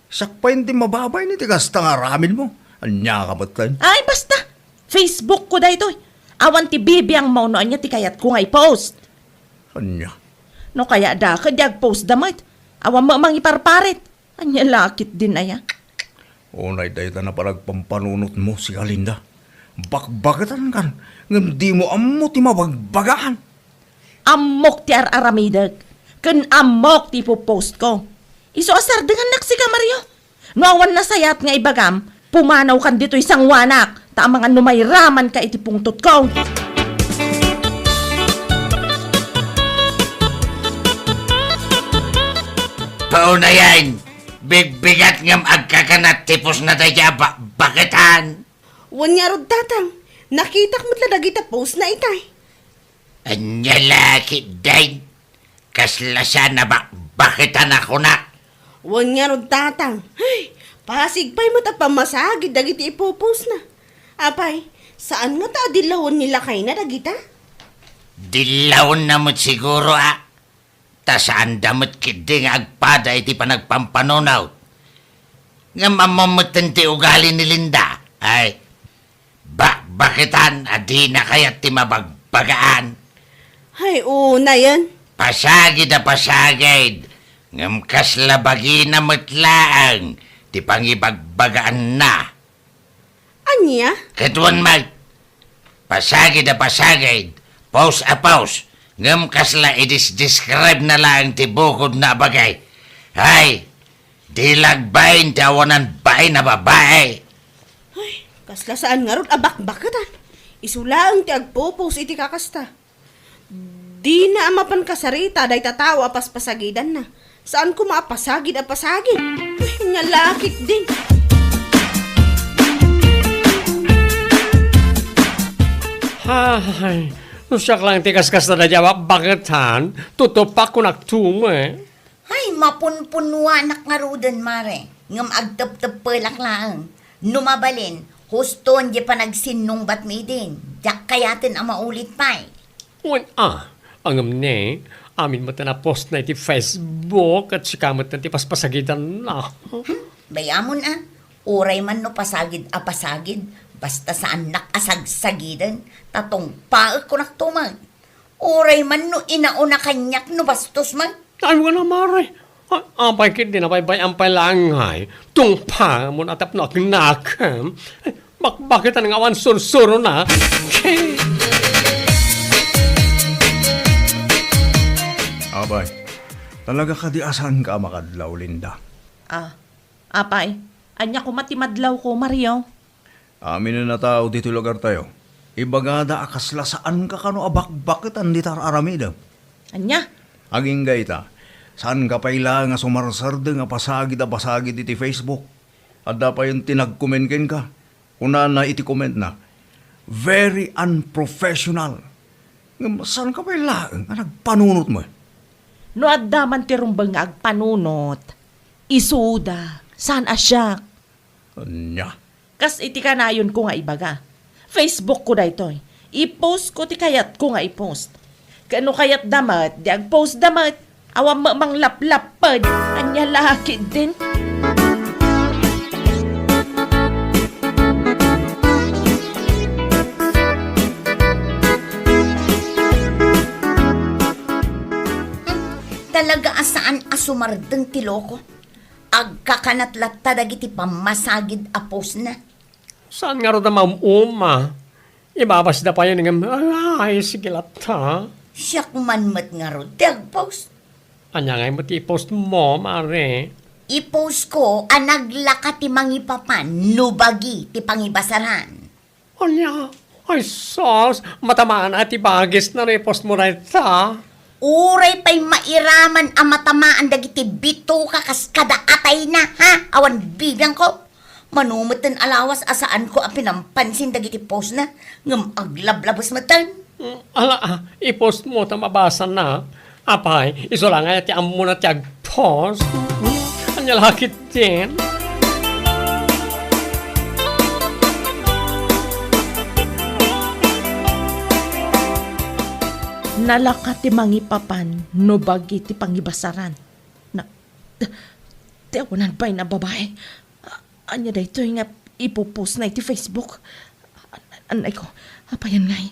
Sakpain ti mababay ni ti kas nangaramin mo. Anya ka ba't kan? Ay, basta. Facebook ko da ito. Awan ti bibiyang mo no anya ti kayat ko nga i-post. Anya? No kaya da, kadyag post damit. Awan mo mang iparparit. Anya lakit din aya. Unay dahi na paragpampanunot mo si Kalinda. Bakbagatan kan. Ngam di mo amo ti mabagbagaan. Amok ti aramidag. Kun amok ti post ko. Iso asar dengan nak si ka Mario. No awan na sayat nga ibagam, pumanaw kan dito isang wanak. Ta mga numayraman ka iti pungtot ko. Pauna yan. Bigbigat ngam agkakanat tipos na tayo bakitan. Wanya rod tatang. Nakita mo't ladagita post na itay. Anya laki dain. Kasla na ba? Bakitan ako na? Wan nga ron tatang. Ay, pasig pa'y matapamasagid dagiti ipupos na. Apay, saan nga ta dilawon nila kay na dagita? Dilaw na mo't siguro Ta saan damot kidi nga agpada iti panagpampanunaw. Nga mamamutan ti ugali ni Linda. Ay, bakitan adi na kaya't ti mabagbagaan. Ay, una yan. Pasagid na pasagid. Ngam kaslabagi na matlaang. Ti pangibagbagaan na. Anya? Katuan mag. Pasagid na pasagid. Pause a pause. Ngam kasla describe na lang ti bukod na bagay. Ay, dilagbayin ti awanan bahay na babae. Ay, kasla saan nga ron abak-bakatan. Isulaang ti agpupos iti kakasta. Di na amapan kasarita day tatawa paspasagidan na. Saan ko maapasagid a pasagid? Ay, nyalakit din. Ay, siyak lang tikas-kas na jawab, bakit han? Tutupak ko nagtumo eh. Ay, mapunpunwa anak nga rudan, mare. Ngam agtap-tap pelak lang. Numabalin, huston di pa nagsinong bat mi din. Diyak kayatin ang maulit pa eh. Angam ne, amin mo na post na iti Facebook at sikamot na ti paspasagitan na. Bayamon Uray man no pasagid a pasagid. Basta saan nakasagsagidan. Tatong paak ko naktumag. Uray man no inauna kanyak no bastos man. Ay mo na mare. Ampay kit din apay ampay langay. Tungpa mo natap na kinakam. Bakit ang awan sursuro na? Abay, talaga ka di asan ka makadlaw, Linda? Apay, anya ko matimadlaw ko, Mario. Amin na tao dito lugar tayo. Ibagada akasla saan ka kano abak-bakit ang ditar aramida. Anya? Aging gaita, saan ka paila nga sumarsarda nga pasagid iti Facebook? Adda pa yung tinag-commentin ka. Una na iti comment na, very unprofessional. Saan ka paila nga nagpanunot mo? No addaman ti rumbang nga agpanunot. Isuda, saan asyak? Anya? Kas iti kanayon ko nga ibaga. Facebook ko da ito'y. I-post ko ti kayat ko nga i-post. Kano kayat damat, di ag-post damat. Awam mang laplapad. Anya laki din. Talaga asaan asumardeng tiloko. Agkakanatlat dagiti pamasagid apos na. Saan nga ro na mamuma? Ibabas na pa yun ng ay, sige lata. Siya kumanmat nga ro, tagpost. Anya nga mo ti-post mo, mare. I-post ko ang naglaka ti mangipapan, nubagi ti pangibasaran. Anya, ay sos, matamaan at ibagis na repost mo na ita. Uray pa'y mairaman ang matamaan dagiti bito kakaskada atay na, ha? Awan bibiyang ko. Manumutan alawas asaan ko ang pinampansin dagiti post na ngam aglablabos matan. I-post mo ta mabasa na. Apay, iso lang nga ti amo na ti ag-post. Anya lakit din. Nalaka ti mangipapan, no bagi ti pangibasaran. Ti awanan pa'y na babae. Anya da ito nga ipopost na iti Facebook. Anay ko, apayan ngay.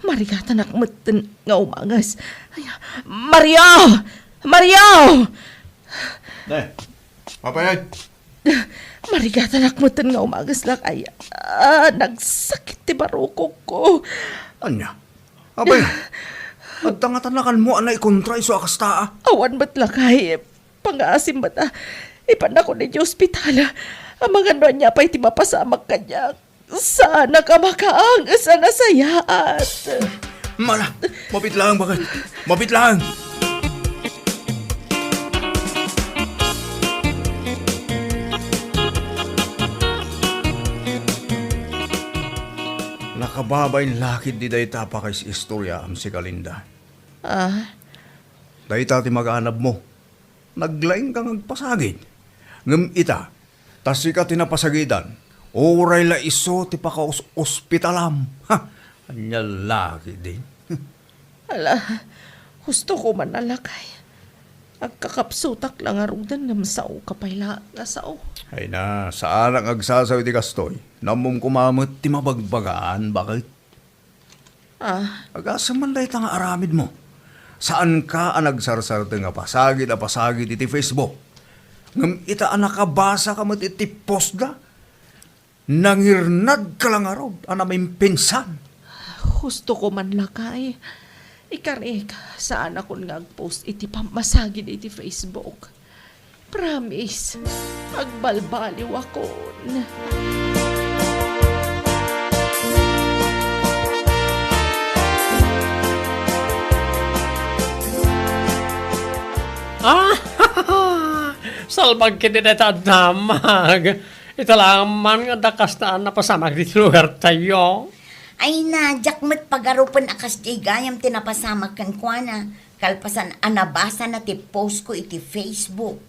Marigatan akmatan nga umangas. Mario! Mario! Papayag. Marigatan akmatan nga umangas lang ay nagsakit ti barukok ko. Anya? Abay, at tangatanakan mo anay kontra iso akasta. Awan ba't lakay, pangasim ba't ipan ako ninyo ospitala. Ang mga niya pa'y ti mapasamak kanya. Sana ka makaang, sana sayaat. Mala, mapit lang bakit? Mapit lang. Nakababain lakid di day tapa kay istorya am si Kalinda. Ah, Day ti mag-anab mo. Naglaing kang agpasagid. Ngem ita, tas ka tinapasagidan. Oray la iso ti paka-ospitalam. Ha, anya laki din. ala, gusto ko man alakay. Agkakapsutak lang arudan ng sao kapayla nga sao. Ay na, saan ang agsasaw di kastoy? Namum kumamot ti mabagbagaan, bakit? Ah, Agasa man day nga aramid mo. Saan ka ang nagsarsar nga pasagid a pasagid iti Facebook? Ngam ita ang nakabasa ka mat iti post da? Nangirnag ka lang araw, anaming pinsan. gusto ko man lakay. Ikarik, saan ako nga agpost iti pamasagid iti Facebook. Promise, agbalbaliw ako. Ah, salbag kiti deta damag. Ita lang man nga dakastaan na pasamag dito lugar tayo. Ay na, jakmet pagarupan akas di gayam tinapasamak kan kwa na. Kalpasan anabasa na ti post ko iti Facebook.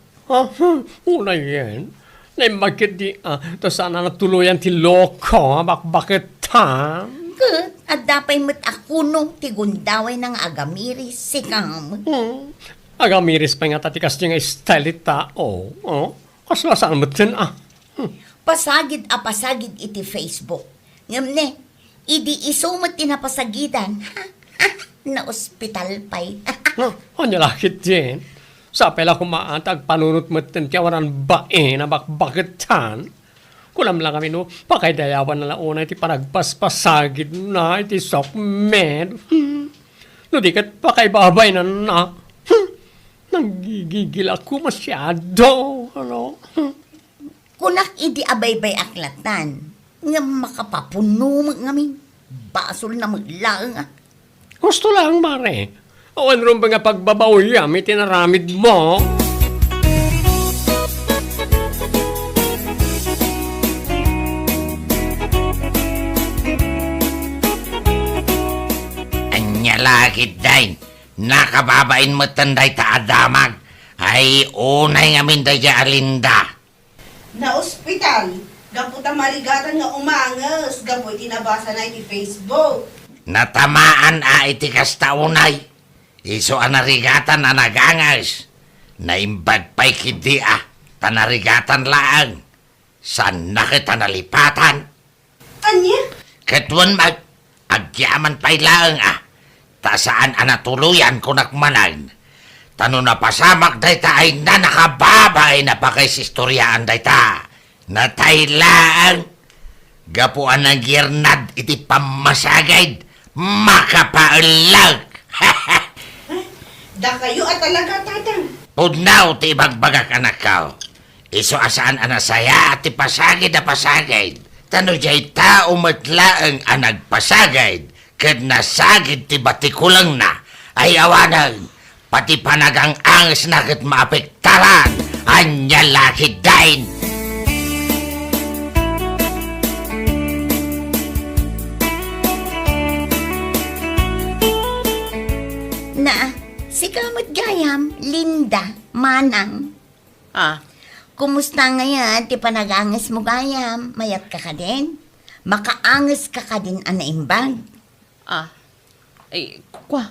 Una yan. Naimagkit di, to sana natuluyan ti loko, bakit ta? Kat, at dapay met ako no, ti gundaway ng agamiris, sikam. Agamiris pa nga tatikas niya nga style tao. Kasla saan mo din Pasagid a pasagid iti Facebook. Ngam ne, idi isumot tinapasagidan. Na ospital pa'y. Anya lakit din. Sa pela kumaatag panunot mo din tiyawaran bae na bakit tan. Kulam lang kami no, pakaydayawan na launa iti panagpaspasagid na iti sokmed. No di kat pakaybabay na na. Nanggigigil ako masyado. Ano? Kunak idi abaybay aklatan. Nga makapapuno ngamin. Basol na maglaang. Gusto lang, mare. Awan rin ba nga pagbabawiyam, itinaramid mo? Anya lagi dain. Nakababain mo tanday ta adamag. Ay unay ngamin day alinda. Na ospital, gaputa marigatan nga umangas, gapoy tinabasa na iti Facebook. Natamaan iti kastaunay. Iso anarigatan na nagangas. Naimbag pa'y kidi tanarigatan laang. San na kita nalipatan? Anya? Katwan agyaman pa'y laang Ta saan anatuluyan ko nakmanan. Tano na pasamak day ta ay na nakababay na pakaysistoryaan day ta. Nataylaan. Gapuan ng girnad iti pamasagay. Makapaulag. Da kayo at talaga, tatang. Pudnaw ti ibagbagak anak kao. Iso asaan anasaya at ti pasagid na pasagid. Tano jay tao matlaang anagpasagid. Kad nasagid ti batikulang na. Ay awanag. Pati panagang angas na kat maapektaran. Anya laki dain. Na, si kamot gayam, Linda, Manang. Ah, Kumusta ngayon, ti panagangas mo gayam? Mayat ka din? Makaangas ka din anaimbag? ay, kwa.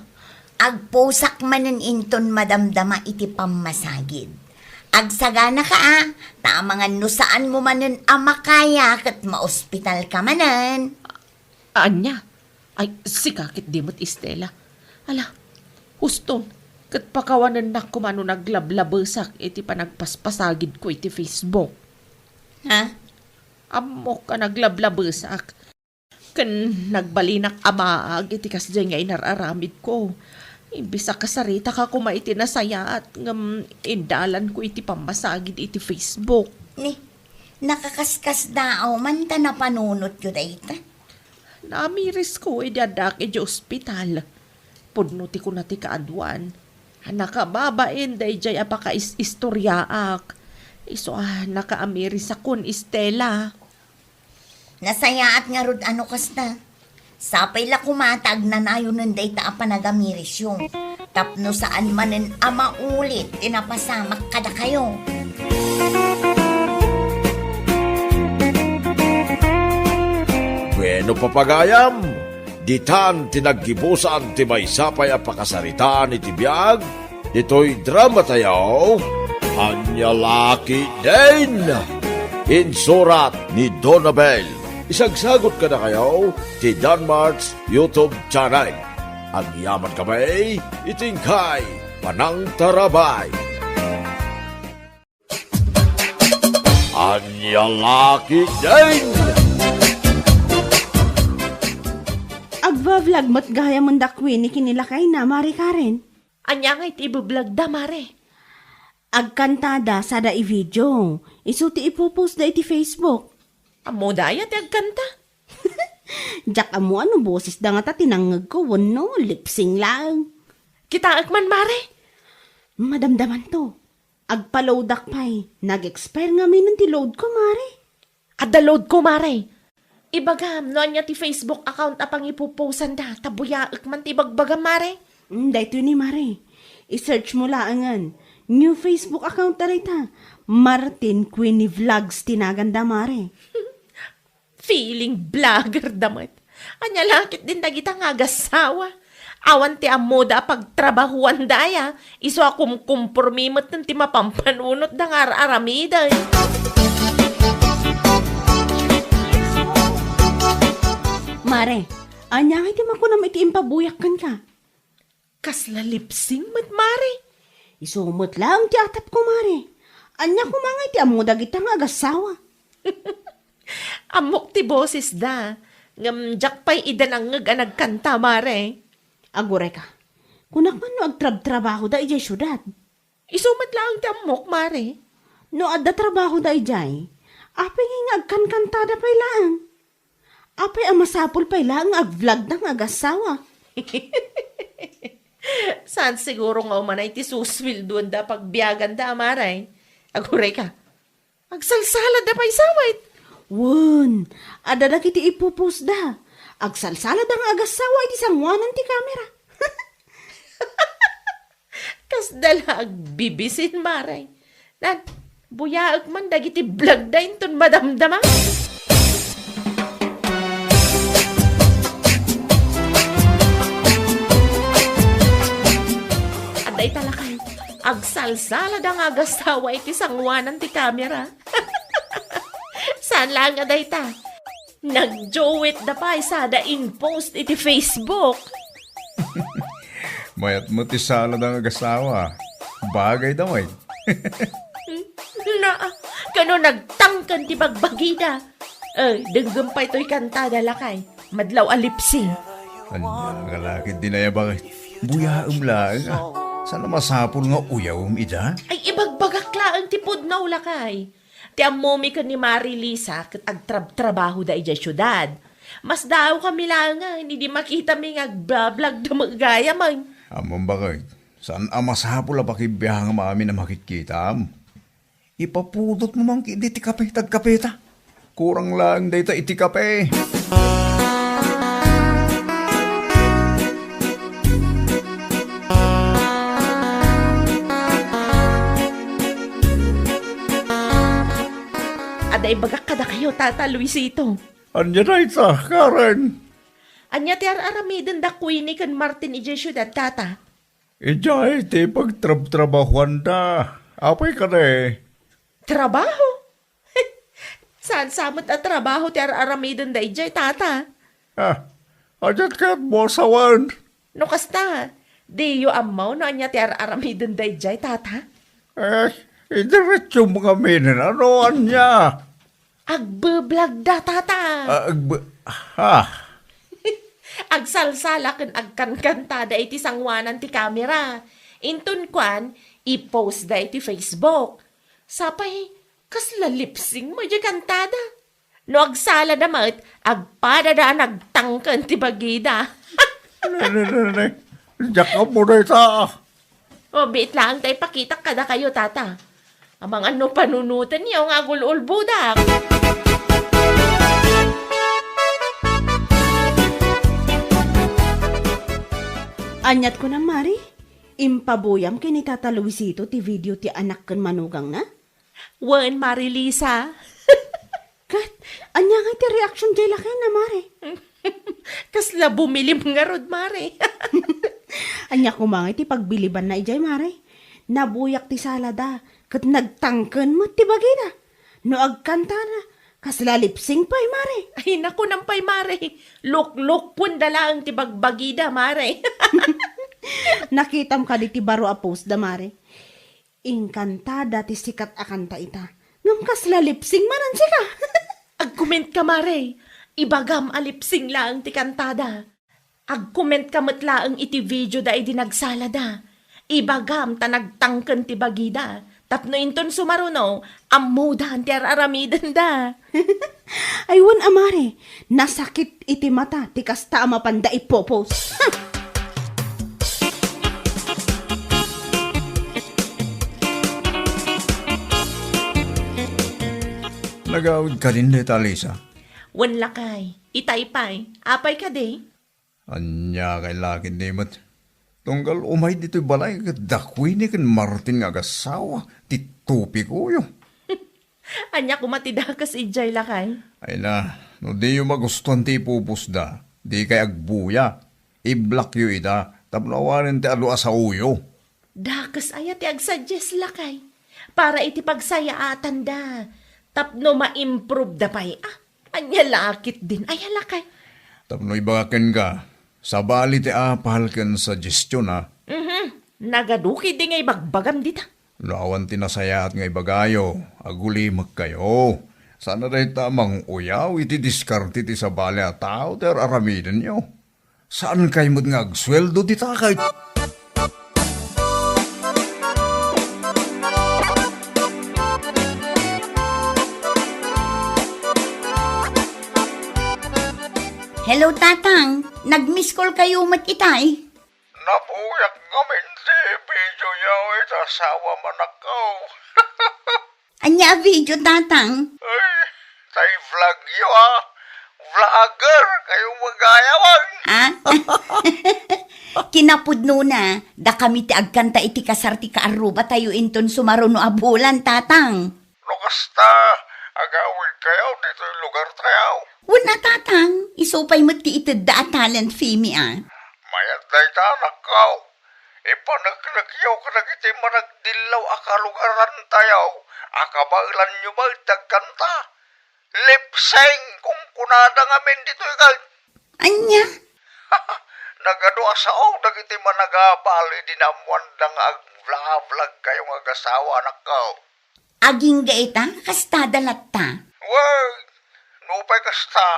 Agposak manen inton madamdama iti pamasagid. Agsagana ka tamangan no saan mo manen amakaya kat maospital ka manen. Anya? Ay, sikakit di mo't Estela. Ala, huston, kat pakawanan na kumano naglablabasak iti panagpaspasagid ko iti Facebook. Ha? Amok ka naglablabasak. Kan nagbalinak amaag iti kasdyan nga inararamid ko. Imbisa kasarita ka kuma iti nasaya at ngam indalan ko iti pamasagid iti Facebook. Ni, nakakaskas daaw man ta na panunot yun dayta. Namiris ko idadak iti ospital. Pudnuti ko na ti kaadwan. Nakababain day jay apaka istoryaak. Iso nakaamiris akon Estela. Nasaya at nga rod ano kas na. Sapay la kumatag na nayo ng data panagamiris yung. Tapno saan manen ama ulit, tinapasamak kada kayo. Bueno papagayam, ditan tinaggibusan ti maysapay a pakasaritaan iti biag, dito'y drama tayaw, Anya Laki Din! Insurat ni Donabel. Isagsagot ka na kayo ti Danmarks YouTube channel. Ang yaman kamay, itingkay, panang tarabay. Anya Laki Din! Agva-vlog mo't gaya mong dakwin ni kinilakay na, Mari Karen. Anya nga iti ibublag da, Mare. Agkantada sa da i-video. Isuti ipopost da iti Facebook. Amo daya ti agkanta. Jak amo ano boses da nga ta tinangag ko, wano, lipsing lang. Kita man, Mare. Madamdaman to. Agpa-loadak pa'y. Nag-expire nga may nang ti-load ko, Mari. Adda-load ko, Mare. Ibagam, no anya ti Facebook account apang ipuposan da, tabuyaak man ti bagbagam, Mare. Dahito ni Mari. I-search mo laangan. New Facebook account na ta. Martin Queenie Vlogs tinaganda, Mari. Feeling vlogger damat. Anya lakit din dagita nga agasawa. Awan ti amoda pagtrabahuan daya. Iso akum kumpormimot ng ti mapampanunot da nga aramida. Mare, anya nga iti makunam iti impabuyak kan ka. Kasla lipsing mat, Mare. Isumot lang ti atap ko, Mare. Anya ko mga iti amuda kitang agasawa. Amok ti boses da. Ngamjak pa'y idanangag anag kanta, Mare. Agure ka. Kunak man no agtrab-trabaho da ijay syudad. Isumat lang ti amok, Mare. No adda trabaho da ijay. Apay nga agkan-kantada pa'y lang. Apay amasapol pa'y lang ag-vlog ng agasawa. Saan siguro nga umanay ti suswil doon da pagbiyagan da, Maray? Agure ka. Agsalsala da pa'y sawit. Wun, adada kiti ipupus da. Agsalsala da nga agasawa iti sangwanan ti kamera. Kas dala agbibisin, Maray. Nan, buyaag man dagiti vlog da inton madamdama. Aday talakay, agsalsala da nga agasawa iti sangwanan ti kamera. Saan lang aday ta? Nag-jowit da pa isada in-post iti Facebook. Mayat mo ti salad ang agasawa. Bagay damay. Na, kano nagtangkan ti bagbagida. Denggumpay to'y kantada lakay. Madlaw alipsing. Anya, kalakit din na bakit. Buyaam lang. Sana masapol nga uyawom ida? Ay ibagbagak laang tipod na ulakay. Ti amomi ka ni Marilisa kat agtrab-trabaho da ija syudad. Mas daw kami lang nga, hindi di makita mi ngag-vlog da magaya man. Amon bakit? Saan masapol na pakibiyang mami na makikita am? Ipapudot mo mang hindi ti kape, tagkapeta. Kurang lang data iti kape. Aday bagak kada kayo, Tata Luisito. Anya na ita, Karen. Anya ti aramiden da Queenie kan Martin ija syudad, Tata. Ija iti pagtrab-trabahuan da. Apay ka na eh. Trabaho? Saan samot at trabaho ti aramiden da ija, Tata? Ajat ka at mosawan. No kasta, di yu amaw no anya ti aramiden da ija, Tata? Idiretso mga minin. Ano anya? Agbe-vlog da, Tata. Agsalsala ken agkankantada iti sangwanan ti kamera. Intun kwan, i-post da iti Facebook. Sapay, kasla lipsing mo di kantada. No agsala damat, agpada da nagtangkan ti bagida. Diyak ka mo na ita. O, bit lang tayo pakita kada kayo, Tata. Amang ano panunutan niyo nga gulul budak. Anyat ko na, Mari. Impabuyam kay ni Tata Luisito ti video ti anak kan manugang na. Wen, Marilisa. Kat, anya nga ti reaction jay laki na, Mari. Kasla bumilim nga rod, Mare. Anya ko mga ti pagbiliban na ijay, Mari. Nabuyak ti salada, kat nagtangken mo ti bagida. No agkanta na, kasla lipsing pa'y, Mari. Ay, naku nampay, Mare. Luk-luk pun dala ang tibagbagida, Mare. Nakitam ka di ti baro a post da, Mari. Inkantada ti sikat akanta ita. Ngam kasla lipsing manan sika. Ag-comment ka, Mare. Ibagam alipsing laang ti kantada. Ag-comment ka matlaang iti video da iti nagsalada. Ibagam ta nagtangken ti bagida. Tapno inton sumaruno, amudan ti aramidan da. Aywan, Amare. Nasakit iti mata ti kasta amapanda ipopos. Nagawid ka din dito, Alisa. Wan lakay, itaypay, apay ka de. Anya kay lakin di mat. Tunggal umay dito'y balay, dakwi ni kan Martin nga agasawa, titupi ko yun. Anya kumatidakas ijay lakay. Ay na, no di yung magustuhan ti pupus da, di kay agbuya. I-block yu ita, tapnawarin ti alo sa uyo. Dakas ayat ti ag-suggest lakay. Para iti pagsayaatan da. Tapno ma-improve da pa'y. Anya lakit din. Ay lakay. Tapno ibagakan ka, sabali ti apahal kan suggestion ha. Nagaduki di ngay bagbagam dita. Lawan tinasayaat nga ibagayo, aguli magkayo. Sana rin tamang uyaw, iti diskarte ti sabali at tao, ter aramidin nyo. Saan kayo mo't nga agsweldo di takay? Hello, Tatang. Nag-miss call kayo mat itay. Napuyak ngamin si video yaw ita sawa manakaw. Anya video, Tatang. Ay, tay vlog yo ha. Vlogger, kayong magayawang. Ah? Kinapudno na, da kami ti agkanta iti kasar ti kaaruba tayo inton sumaruno abulan, Tatang. Lukasta, agawin kayo dito yung lugar tayo. Wala, Tatang. Isupay mo ti itida talent fee Mayat na ita nakaw. Ipanagkakyaw ka nagiti managdilaw akalugaran tayo. Akabailan nyo ba itagkanta? Lip-sync kung kunada ngamin dito ikay. Anya? Nagadua sa o, nagiti managapal, idinamuandang ag-vlog kayong agasawa nakaw. Aging gaita, kasta dalatta. Wag, nupay kasta,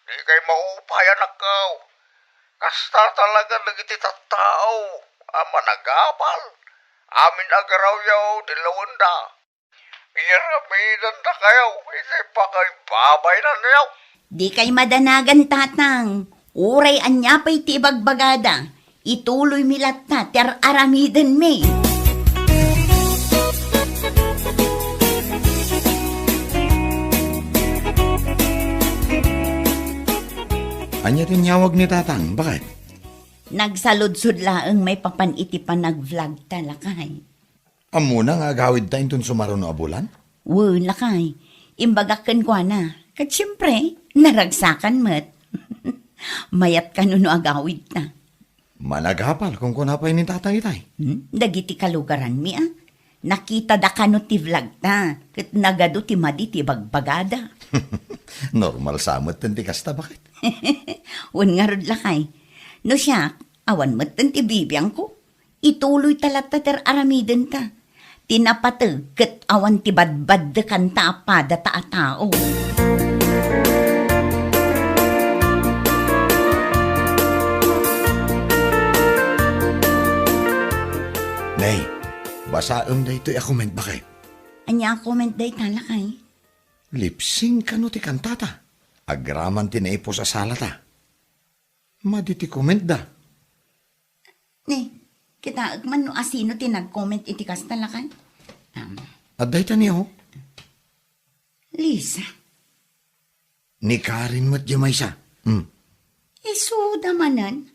di kay maupayan nakaw. Kasta talaga nagiti tattao, managapal. Amin agaraw yaw, dilawanda. Iyaramidan na kayo, hindi pa kayo babay na niyaw. Di kay madanagan, Tatang. Uray anya pa'y tibagbagada. Ituloy milat na, ter aramiden me. Anya tinyawag ni Tatang, bakit? Nagsaludsud laeng may papaniti pa nag-vlog talakay. Amo na nga agawid tayo itong sumaron na abulan? Lakay. Imbagakan ko na. Kat siyempre, naragsakan mo't. Mayat ka no agawid na. Managapal kung kunapay ni Tatang itay. Dagiti kalugaran mi Nakita da ka no ti vlog ta. Kat nagado ti madi ti bagbagada. Normal samot ti kasta, bakit? Wan nga rod lakay. No siya, awan mo't ti bibiyang ko. Ituloy talata ter aramiden ta. Tinapatag kat awan ti badbad da kanta apada ta tao. Nay, basaam da ito i-comment, bakit? Anya comment day talakay. Lipsing ka no ti kantata. Agraman ti naipo sa salata. Maditi comment da. Kita agman no asino ti nag-comment iti kastalakay. Aday ta niyo. Lisa, Ni Karin mo't Jamaysa. isuda manan.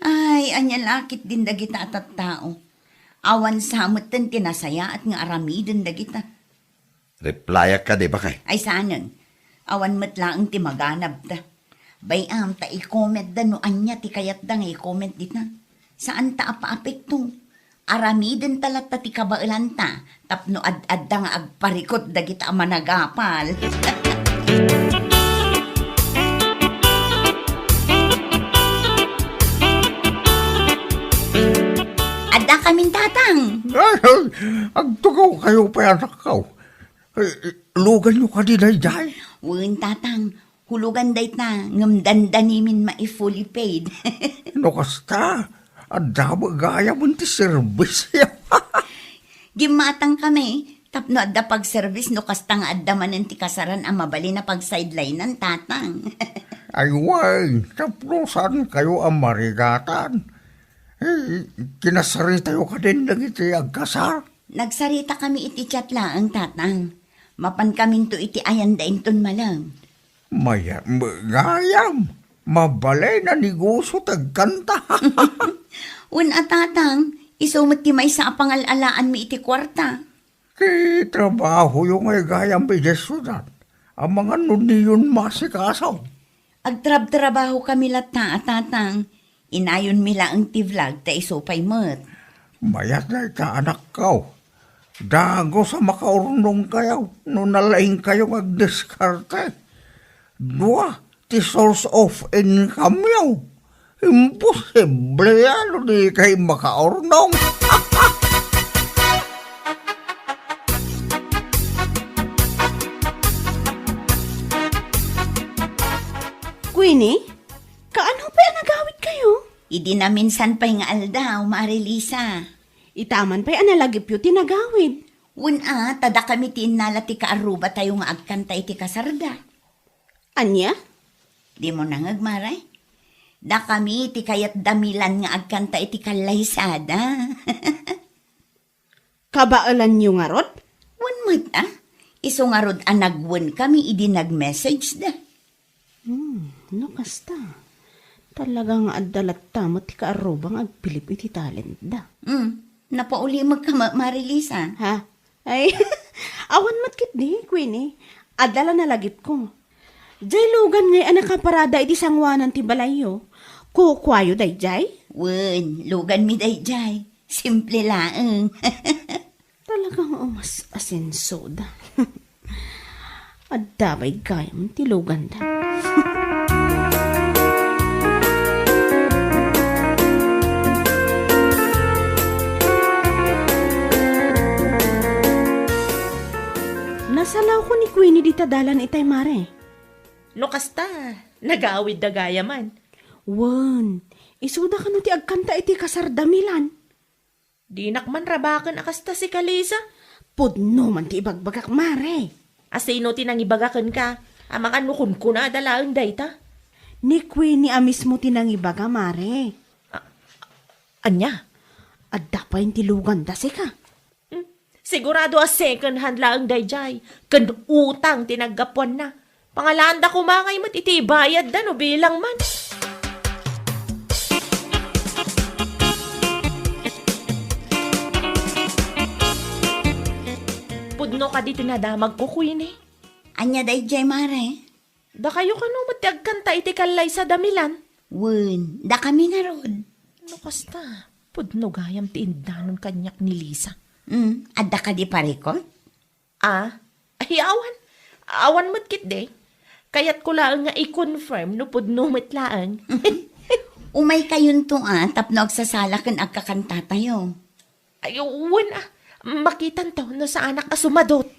Ay, anya lakit din dagita at tao. Awan samot ten tinasaya at nga aramidin dagita. Replya ka di ba kay? Ay sanan, awan matlaang ti maganab ta. Bayam ta i-comment da no anya ti kayat da nga i-comment dit na. Saan ta apa-apekto? Aramidin talat ta ti kabailan ta. Tapno ad-ad da nga agparikot dagita managapal. Adda kaming tatang. Ay, agtugaw kayo pa anak ka. Lugan nyo ka din ay dyan. Wen tatang, hulugan day ta, ngam dandanimin ma-fully paid. No kasta, adda magaya mo ti service. Gimatang kami, tapno adda pag-service no kastang adda manen ti kasaran ang mabali na pag-sideline ng tatang. Ay, way, taplosan kayo ang marigatan. Kinasari tayo ka din ng iti agkasar. Nagsarita kami iti chat lang, tatang. Mapan kaming to iti ayan dainton malang. Gayam, mabalay na niguso tagkanta. Una tatang, isumot ti may sa pangalalaan mi iti kwarta. Kay trabaho yung ay gayam bidesudan. Ang mga nuniyon masikasaw. Agtrab-trabaho kami lata, tatang. Inayon mila ang ti-vlog ta isupay mat. Mayat na ita anak kaw. Dago sa makaurnong kayo. No nalaing kayo magdiskarte. Dua, ti source of income yaw. Imposible yan. Di kayo makaurnong. Queenie, kaano pa nagawid kayo? Idi na minsan pa'y nga aldaw, Marilisa. Itaman pa'y analagip yu tinagawid. Una, tada kami tinala ti kaaruba tayo nga agkanta iti kasarda. Anya? Di mo nangagmaray? Da kami iti kayat damilan nga agkanta iti kalaysada. Kabaalan yu nga rod? Wan mo't iso nga rod anagwan kami idi nag-message da. No kasta. Talagang addalat tamot ti kaarubang agpilip iti talent da. Napauli magka Marilisa. Ha? Ay, awan matkit di, Queenie. Adala na lagip ko. Jay lugan ngay anak kaparada iti sangwanan ti balayo. Kukwayo day jay? Wen, lugan mi day jay. Simple laeng. Talagang umas asenso da. Adabay gayam ti lugan da. Nasalaw ko ni Queenie di tadalan itay mare. No kasta, nagawid da gaya man. Wan, isuda ka no ti agkanta iti kasardamilan. Di nakman rabakan akasta si Kalisa. Pudno man ti ibagbagak mare. Asino tinang ibagakan ka, amang anukun ko na dalaang dayta. Ni Queenie amis mo tinangibaga mare. Anya? Adda pa yung tilugan da ka. Sigurado a second hand lang dayjay. Kan utang tinaggapuan na. Pangalanda ko mangay mat iti bayad da no bilang man. Pudno ka di tinadamag ko, Queenie. Anya day jay mare. Da kayo ka no matiagkanta iti kalay sa damilan. Wen, da kami nga rod. No kasta, pudno gayam ti indanon kanyak ni Lisa. Adda ka di parikot? Ay awan. Awan matkit de. Kayat ko lang nga i-confirm no pudno matlaang. Umay kayon to tapno agsasalakan agkakanta tayo. Ay, uwan makitan to no sa anak asumadot.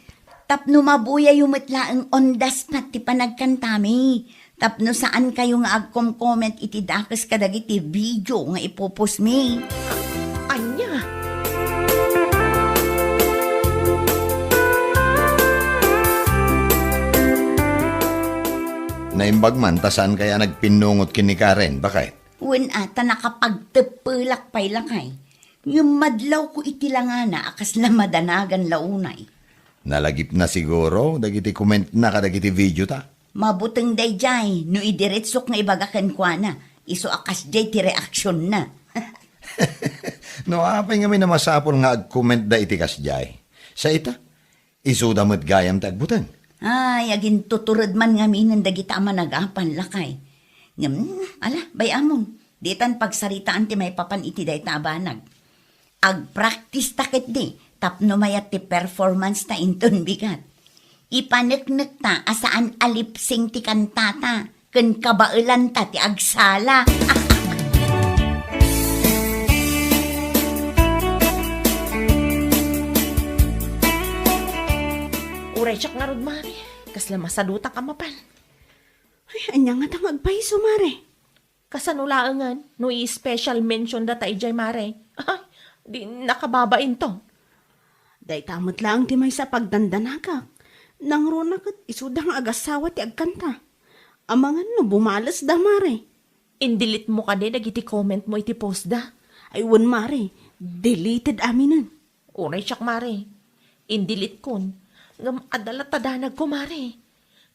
Tapno mabuya yung matlaang on the spot ti panagkantami. Tapno saan kayo nga agkom-comment iti dakas kadagiti video nga ipopos mi. Anya? Naimbag man, tasaan kaya nagpinungot kini Karen, bakit? Wen ata nakapagtepelak pay lakay. Yung madlaw ko itilangana akas la madanagan launay. Nalagip na siguro, dagiti comment na kadagiti video ta. Mabuteng dayjay, no idiretsok nga ibagakan kwa na. Iso akas jay ti reaksyon na. No, apay nga may namasapol nga ag-comment da iti kasjay. Sa ita, isuda mo't gayam ta agbutan. Ay, agin tuturod man nga minan dagita ama nagapan lakay. Ngam, ala, bayamon. Ditan pagsaritaan ti may papan iti day tabanag. Ag-practice takit di, tapno mayat ti performance ta inton bigat. Ipaneknek ta asaan alipsing ti kantata, ken kabailan ta ti agsala. Uray siyak nga rod, Mare. Kasla masaduta ka mapan. Ay, anya nga tang agpaiso, Mare. Kasanulaangan, no i-special mention da tayo jay, Mare. Ay, di nakababain to. Day tamot lang ti may sa pagdandanagak. Nang rona kat isudang agasawa ti agkanta. Amangan no bumalas da, Mare. Indilit mo ka de, dagiti comment mo iti post da. Ay, wan, Mare. Deleted aminan. Uray siyak, Mare. Indilit kon. Ngam adalat-tadanag ko, Mare.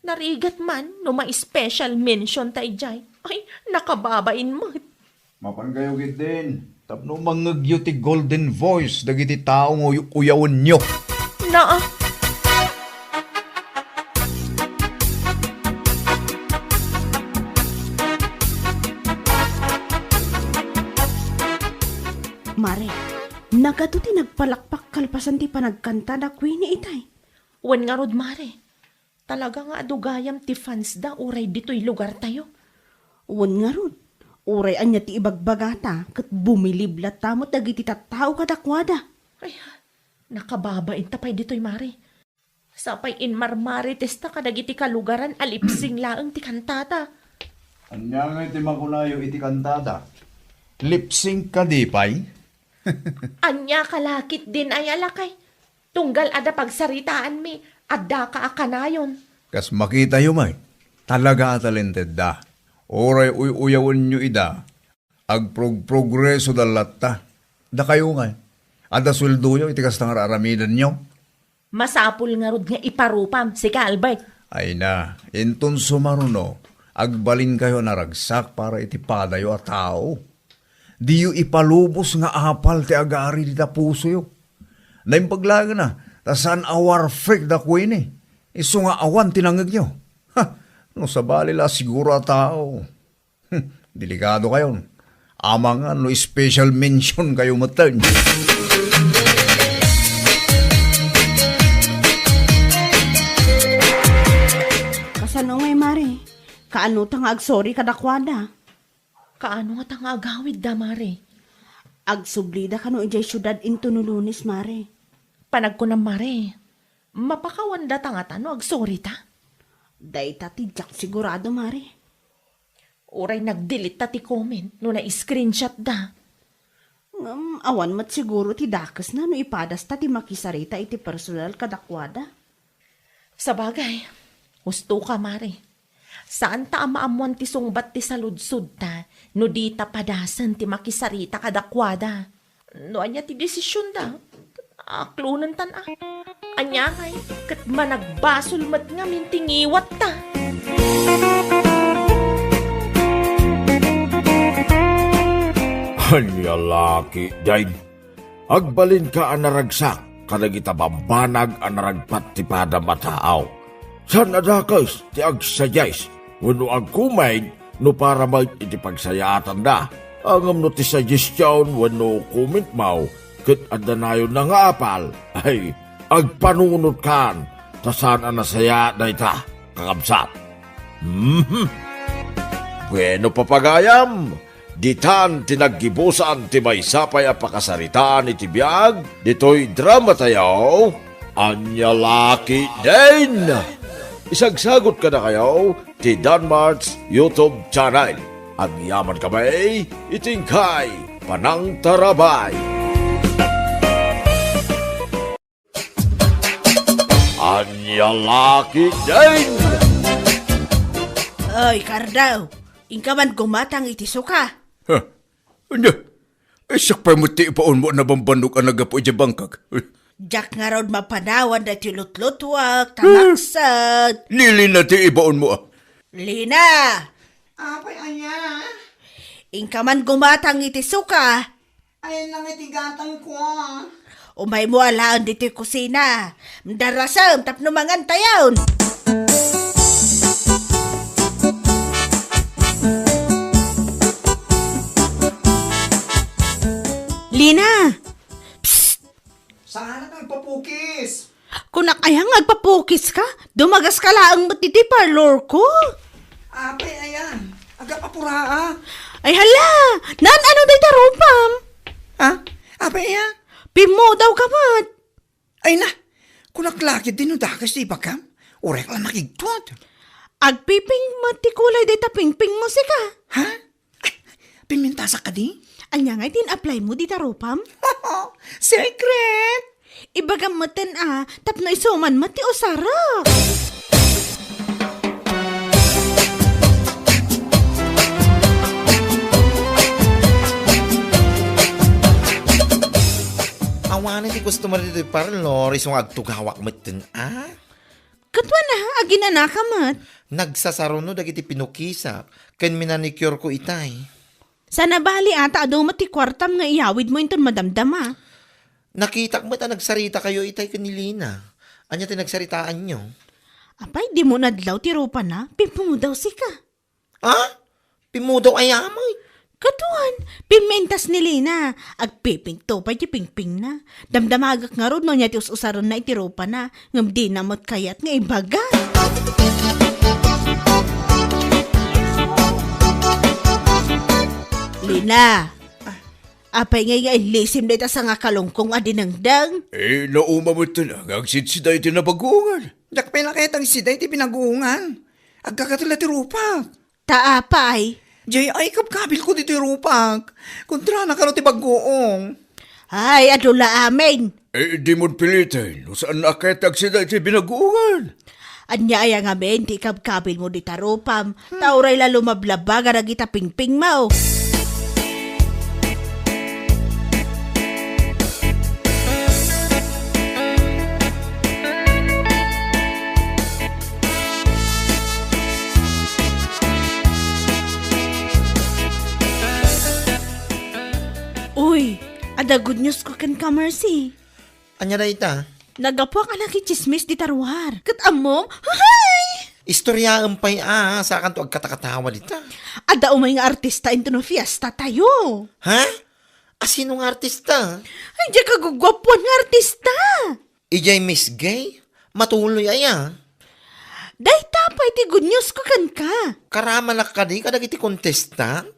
Narigat man, no ma-special mention tayo jay. Ay, nakababain mo. Mapangayo gid din. Tapno mangagyo ti golden voice dagiti taong uyawan nyo. Na, Mare, nagato ti nagpalakpak kalpasan ti panagkanta da Queenie itay. wan nga rod, Mare. Talaga nga adugayam ti fans da, uray dito'y lugar tayo. Wan nga rod. Uray anya ti ibagbagata kat bumiliblat tamot dagiti tattao kadakwada. Ay, nakababain tapay dito'y, Mare. Sapay in marmari testa kadagiti kalugaran alipsing laeng ti kantata. Anya nga iti makunayo iti kantata. Lip-sync ka di pay? Anya kalakit din ay alakay. Tunggal ada pagsaritaan mi, adda ka akanayon. Kas makita yu may. Talaga talented da. Oray uyawan nyo ida. Agprogreso da latta. Da kayo nga. Ada sweldo nyo, itikas na aramidan nyo. Masapul nga rod nga iparupam, si ka Albert. Ay na, inton sumaruno, agbalin kayo naragsak para itipadayo at tao. Di yu ipalubos nga apal ti agari di ta puso yu. Naimpaglaga na, tasan awar freak da Queenie. Iso nga awan tinangag nyo. Ha, no sa balila siguro a tao. Delikado kayo. Ama nga no special mention kayo matan. Kasano ngay, Mare? Kaano tang agsorry kadakwada? Kaano nga tanga agawid da, Mare? Agsublida kano ijay syudad into nulunis, Mare. Panag ko na, Mare. Mapakawanda tanga tano, agsorry ta. Day tati jak sigurado, Mare. Uray nagdelete ta ti comment no na-screenshot da. Awan mat siguro ti dakas na no ipadas ta ti makisarita iti personal kadakwada. Sa bagay, husto ka, Mare. Saan ta amaamuan ti sungbat ti saludsud ta no di ta padasan ti makisarita kadakwada. No anya ti desisyon da. Aklunan tan ah. Anya kay, kat managbasol mat nga mintingiwat ta. Anya laki, daig. Agbalin ka anaragsak, kadagita bambanag anaragpat ti pada mataaw. San adakas ti agsayays, wano agkumain no para mag iti pagsayatan da. Angam no ti suggestion wano comment mau, ket adanayon na nga apal, ay agpanunod kan, tasan anasaya da ita, kakabsat. Bueno papagayam, ditan tinaggibusan ti may sapay a pakasaritaan iti biyag, dito'y drama tayo, anya laki din. Isagsagot ka na kayo ti Danmart's YouTube channel. Agyaman kamay, itingkay, panang tarabay. Anya laki din. Ay, Kardaw, ingkaman gumatang iti suka. Ha? Ano? Isak pa mo ti ipaon mo na bambandok ang nagapo iti bangkag. Jak nga raw mapanawan da ti lutlutwak, tamaksag. Lili na ti ipaon mo ah. Lina! Apay anya? Ingkaman gumatang iti suka. Ay, nangitigatang ko. Umay mo alaan dito kusina. Darasam tapno mangan tayon. Lina! Saan ka nagpapukis? Kung nakayang agpapukis ka, dumagas ka laang matiti parlor ko. Apay, ayan. Aga papuraa. Ay hala! Nan ano day tarupam? Ha? Apay, ayan. Pimo daw kamat. Ay na. Kung naklakit din dakas di bakam, orek lang nakigtuat. Agpiping matikulay day tapingping mo sika. Ha? Ay, pimintasa ka di? Anya nga din apply mo di tarupam? Secret! Ibagamatan tapno isuman mati o sarap. Awanan ti customer dito parlor, isong agtugawak matin, Katwa na, agina kamat. Nagsasaro no dagiti pinukisa, ken minanicure ko itay. Sana bali ata adaw mati kwartam nga iyawid mo inton madamdama. Nakita ko nagsarita kayo itay kanilina. Anya ti nagsaritaan nyo? Apay, di mo nadlaw ti rupa na, pimpungo daw sika. Pimudaw ay amoy. Katuan, pimentas ni Lina. Agpiping to pa di pingping na. Damdamagak nga ron no niya ti usaron na iti rupa na. Ngam di namot kayat nga ibaga. Lina, apay nga ilisim na ita sa nga kalungkong adinangdang. Naumamot na, agsitsiday tinabagungan. Dakpay na kaya tang siday ti pinaguungan. Agkakatula ti rupak. Taapay. Jay, ay kapkabil ko dito rupak. Kontra na ka no ti baguong. Ay, adula amin. Di mo pilitin, saan naketag siday ti binagungan? Anya ay nga men, di kabkabil mo di tarupam. Tauray la lumablaba, garagita pingping mo. Uy, ada good news ko kan ka, Mercy. Anya na ita? Nagapo ka na chismis di tarwar. Katamom, hay! Istorya pay sa kanto agkatakatawa dita. Ada umay nga artista into no fiesta tayo. Ha? Asinong artista? Ay, di ka gugwapuan nga artista. Ijay Miss Gay? Matuloy aya. Day tapay ti good news ko kan ka. Karamalak ka di kadagiti contestant?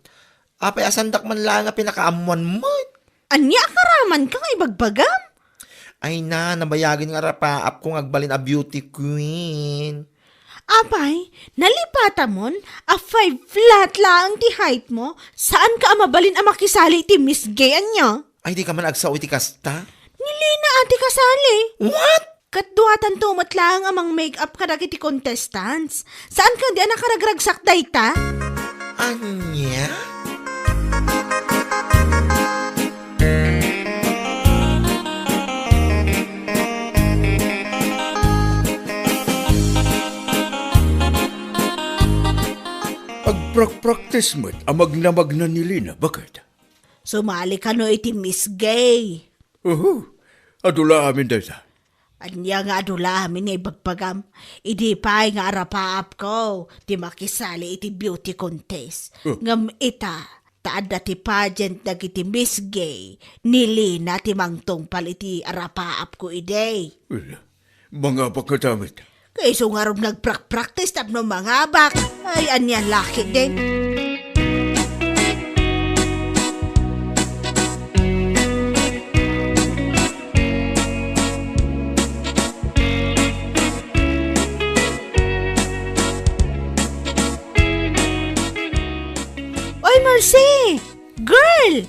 Apay asandak man lang nga pinakaamuan mo. Anya karaman ka nga ibagbagam? Ay nabayagin nga rapaap kong agbalin a beauty queen. Apay, nalipata mon, a 5 flat lang ti height mo, saan ka amabalin a makisali ti Miss Gay anya? Ay di ka man agsaw iti kasta? Nilina ati kasali. What? Katduatan tumot lang amang make-up kadag iti contestants. Saan ka di nakaragragsak dayta? Anya? Pag-practice mo't amag na ni Lina, bakit? Sumali ka no iti Miss Gay. Adula amin dahil. Anya nga adula amin nga ibagpagam. Idi pa'y nga arapaap ko. Di makisali iti beauty contest. Ngam ita, taad na ti pageant na iti Miss Gay. Nili na ti mangtong pal iti arapaap ko iday. Mga pagkatamit. Kayso nga rin nagprak-practice tapno mga bak. Ay, anya laki din. Oy, Mercy! Girl!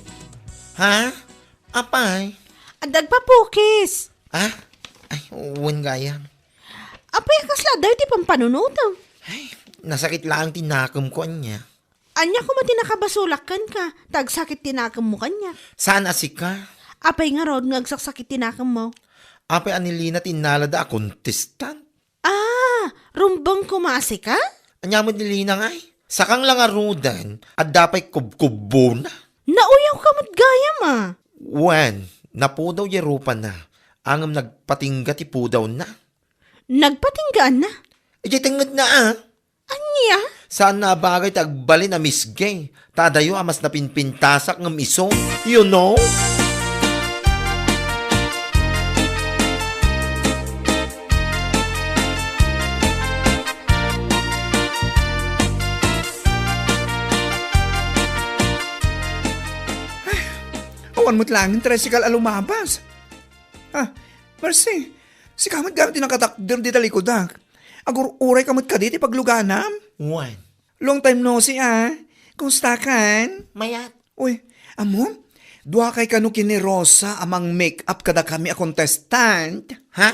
Ha? Apay? Adag pa pukis. Ay, uwan gaya. Apay kasla daw ti pampanunutan. Ay, nasakit lang tinakam ko niya. Anya ko mati nakabasulakan ka. Tagsakit tinakam mo kanya. Saan asika? Apay nga rod ngagsaksakit tinakam mo. Apay anilina tinalada a contestant. Rumbang kumasi ka? Anya mo nilina nga Sakang lang arudan at dapat kubkubo na. Nauyaw ka mo't gaya ma. Wan, napudaw yerupa na. Angam nagpatingga ti pudaw na. Nagpatinggaan na. Iti tingad na Anya? Saan na bagay tagbali na misgay? Tadayo amas na pinpintasak ng iso. You know? Awan mo't lang yung tricycle alumabas. Mercy, si kamot gamit yung nakatakder di talikodak. Agur uray kamot ka diti pagluganam. Wan. Long time no si Kumusta kan? Mayat. Uy, amo? Dua kay kanu kini Rosa amang make-up kada kami a contestant. Ha?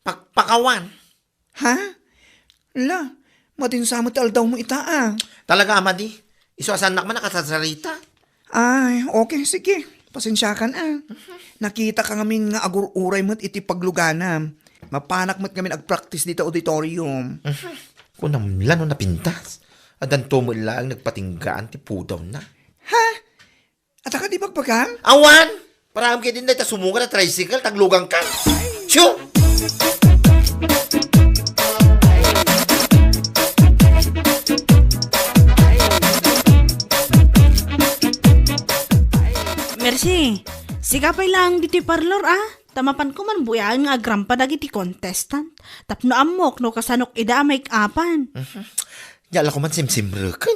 Pakawan. Ha? La, matinsamot aldaw mo ita Talaga, Amadi? Iso asanak man nakasasarita? Ay, okay, sige. Pasensya ka Nakita ka ngamin nga agur uray mo't iti pagluganam. Mapanak mo't ngamin ag-practice dito auditorium. Kung namlan na pintas. Adan tumul lang nagpatinggaan ti pudaw na. Ha? At ka di magpagam? Awan! Parang kayo din na sumunga na tricycle, taglugang ka. Shoo! Mercy, sigapay lang diti parlor Tamapan ko man buyaan nga agrampa dagiti contestant. Tapno amok no kasanok ida make-upan. Yala ko man simsimrekan.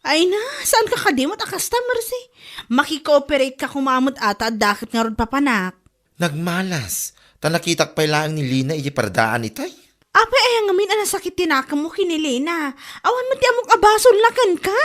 Ay na, saan ka kadimot akasta, Mercy? Makikooperate ka kumamot ata at dakit nga rod papanak. Nagmalas. Tanakitak pa lang ni Lina iti paradaan itay. Apay ay ang amin sakit tinakam mo kini Lina. Awan mo ti amok abasol lakan ka.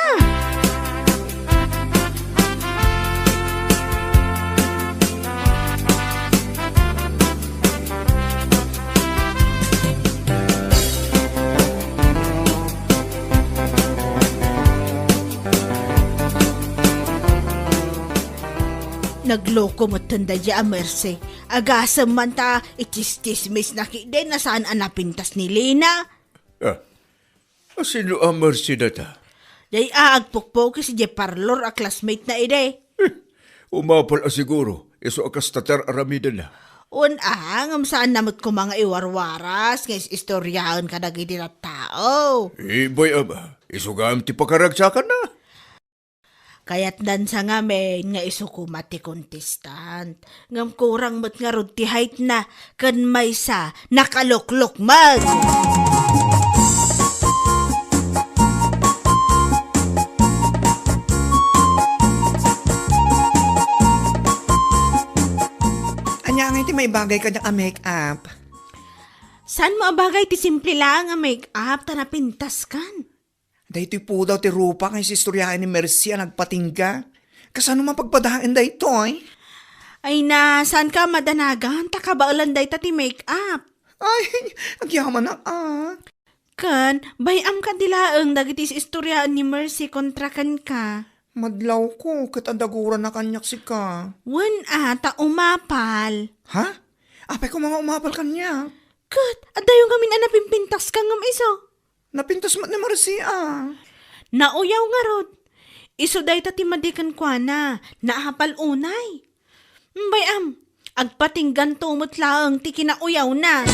Nagloko mo tanda dya, Mercy. Agasam man ta, itis-tismis na kide na saan anapintas ni Lina. Sino ang Mercy na ta? Day aagpukpok si Jay Parlor a classmate na ide. Umapal siguro. Iso akas tatar aramida na. Unang, saan namot ko mga iwarwaras, ngayon istoryahan ka nagiti na tao. Boy ama, isugam ti pakaragsakan na. Kaya't dan sa ngamen nga isukumati contestant. Ngam kurang mat nga rod ti height na kan may sa nakaluklok mag. Anya nga iti may bagay ka na make-up. Saan mo abagay ti simple lang nga make-up ta napintas kan? Dahito po daw ti Rupa kay si istoryahan ni Mercy ang nagpatingga. Kasano mapagpadahan dahito Ay na, saan ka madanagan? Takabaulan day ta ti make-up. Ay, agyaman na Kan, bayam ka dilaang dagiti si istoryahan ni Mercy kontra kan ka. Madlaw ko, katandaguran na kanyak si ka. Wan ta umapal. Ha? Apay ko mga umapal kanya. Kat, adayo gamin napimpintas ka ngam iso. Napintas mat na Mercy Nauyaw nga rod. Iso day ta ti madikan kwa na, naapal unay. Bayam, agpatinggan tumot laang ti kinauyaw na.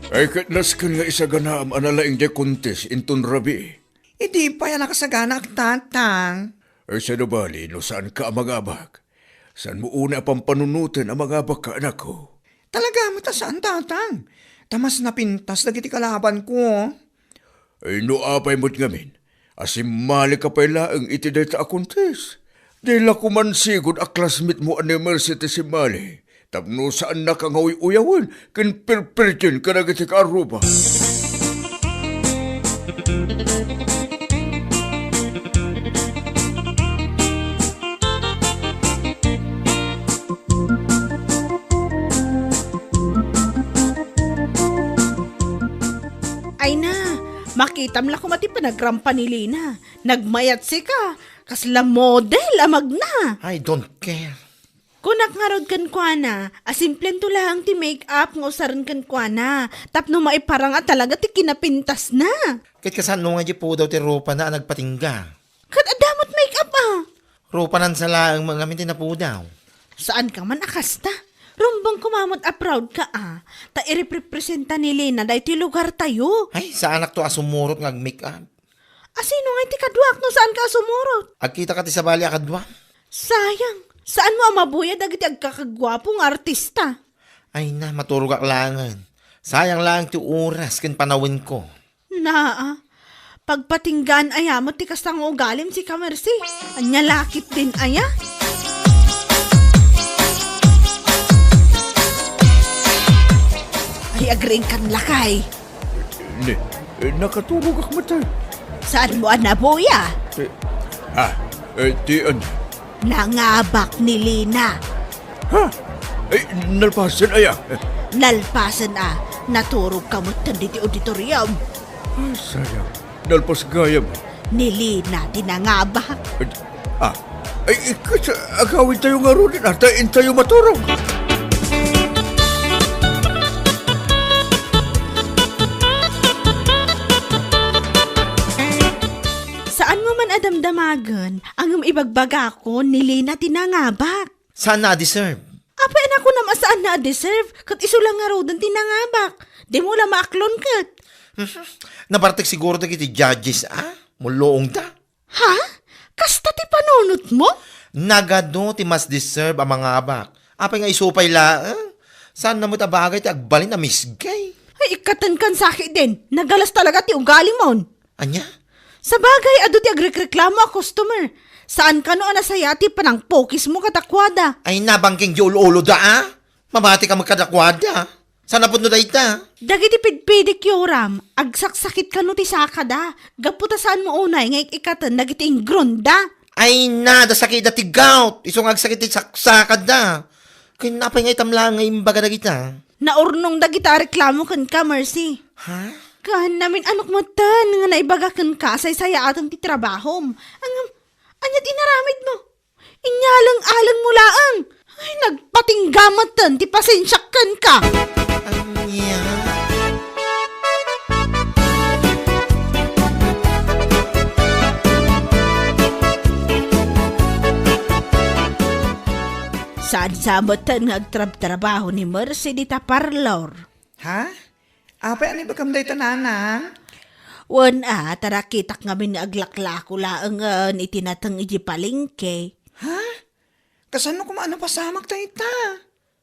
Ay katlas ka nga isa ganaam analaing de kontes intun rabi. Hindi pa yan nakasagana ang tatang. Ay sa nabali no saan ka magabak? Saan mo una pang panunutin ang magabak ka anak ko? Talaga mo ta saan tatang? Tamas na pintas na kiti kalaban ko. Ay no apay mo't ngamin. Asim mali ka pala ang itiday ta akontes. Dahil ako man sigod a classmate mo ang Mercy si Mali. Tapno saan na kang uyawan, kin perpertin ka nagiti ka aruba. Ay na, Makitam la ko mati panagrampa ni Lina. Nagmayat si ka. Kasla model amag na. I don't care. Kunak nga rod kan kwa na, asimplen to lang ti make-up nga usaran kan kwa na. Tapno maiparang at talaga ti kinapintas na. Kahit kasano nga di po daw ti rupa na nagpatingga. Kat adamot make-up Rupa nan sa laang mga minti na po daw. Saan ka man akasta? Rumbang kumamot a proud ka Ta irepresenta ni Lena dahi ti lugar tayo. Ay, sa anak to asumurot nga make-up. Asino nga ti kadwak no saan ka sumurot? Agkita ka ti sa bali akadwa. Sayang, saan mo amabuya dagiti agkakagwapong artista? Ay na, maturog aklangan. Sayang lang ti oras ken panawin ko. Pagpatinggan aya mo ti kastang ugalim si Kamersi. Anya lakit din aya. Ay agring kan lakay. Nakatulog ak matay. Saan mo anabuya? Tian. Nangabak ni Lina. Nalpasan aya. Nalpasan naturog ka mo tandi ti auditorium. Sayang. Nalpas gayam. Ni Lina dinangabak. Ikat agawin tayo nga ron. Atain tayo maturog. Saan mo man adamdamagan ang ibagbaga ko ni Lina tinangabak? Saan na-deserve? Apa na ko naman saan na deserve? Kat iso lang nga raw doon tinangabak. Di mo lang maaklon kat. Nabartek siguro na kiti judges, Muloong ta. Ha? Kasta ti panunot mo? Nagado ti mas deserve ang mga abak. Apay nga isupay laang. Saan na mo tabagay ti agbalin na misgay? Ay, ikatan kan sakit din. Nagalas talaga ti ugali mon. Anya? Sa bagay, ado ti agreklamo a customer. Saan ka no anasaya ti panang pokis mo katakwada? Ay nabangking di ulo da, Mabati ka magkadakwada. Sana po no dayta? Dagiti pidpidik yoram, agsaksakit ka no ti sakada. Gaputasan mo unay, ngay ikatan, dagiti ingronda. Ay na, da sakit da ti gout. Isong agsakit ti saksakad da. Kaya napay nga itamlang ngayon baga da kita. Naurnong dagita reklamo kan ka, Mercy. Ha? Kahan namin anok mo tan, nga naibaga kan ka, say-saya atang ti trabahom. Anyat inaramid mo. Inyalang-alang mo laang. Ay, nagpatinggamatan, ti pasensyakan ka. Anya? Saan sabotan nga agtrab-trabaho ni Mercy di ta parlor? Ha? Apa ani bagam day tanana? Wan tarakitak nga min aglaklako laang itinatang iji palengke. Ha? Kasano kumaano pasamak tayo ita?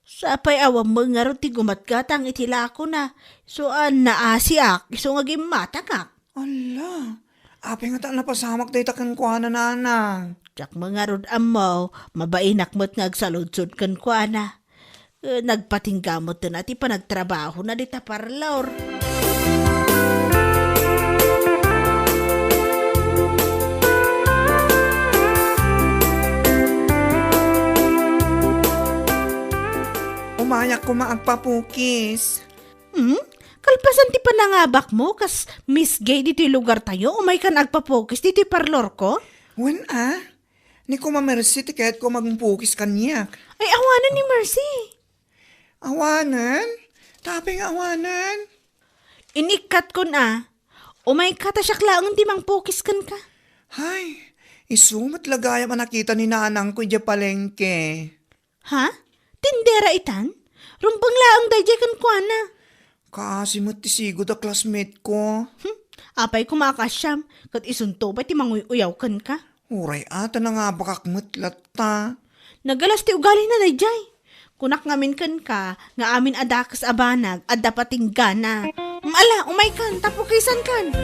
Sapay awam mo nga ron ti gumatgatang itilako na. So naasiak, iso nga gimatagak. Ala, apay nga ta napasamak tayo takan kwa na nanang. Tsak mga ron amaw, mabainak mo't nga agsaludsod kan kwa na. Nagpatinggamot na ti panagtrabaho na di ta parlor. Umayak ko maagpapukis. Kalpasan ti panangabak mo, kas Miss Gay dito lugar tayo, umay ka nagpapokis dito parlor ko? Wen ni ko mamersi ti kahit ko magpukis kanyak. Ay, awanan ni Mercy. Awanan? Taping awanan? Inikat ko na. Umay ka ta siya klaang ti mang pokis kan ka. Hay, isumat lagaya man nakita ni nanang ko di palengke. Ha? Tindera itan? Rumbang laang dayjay kan kwa na. Kasi matisigo da classmate ko. Apay kumakasyam, kat isunto ba ti manguyaw kan ka? Uray ata na nga bakak matlat ta. Nagalas ti ugali na dayjay. Kunak ngamin kan ka, nga amin adakas abanag, at dapating gana. Ala, umay kan, tapukisan kan.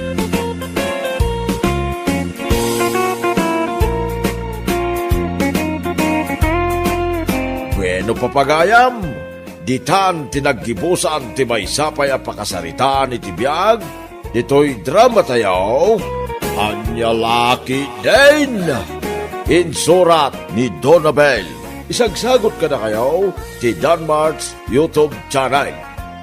Bueno papagayam, ditan tinaggibusan ti maysapay a pakasaritaan iti biag, dito'y drama tayaw, Anya Laki Din. Insurat ni Donabel. Isagsagot ka na kayo ti Danmarks YouTube channel.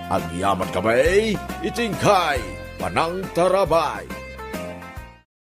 Ang yaman kamay, itingkay panang tarabay.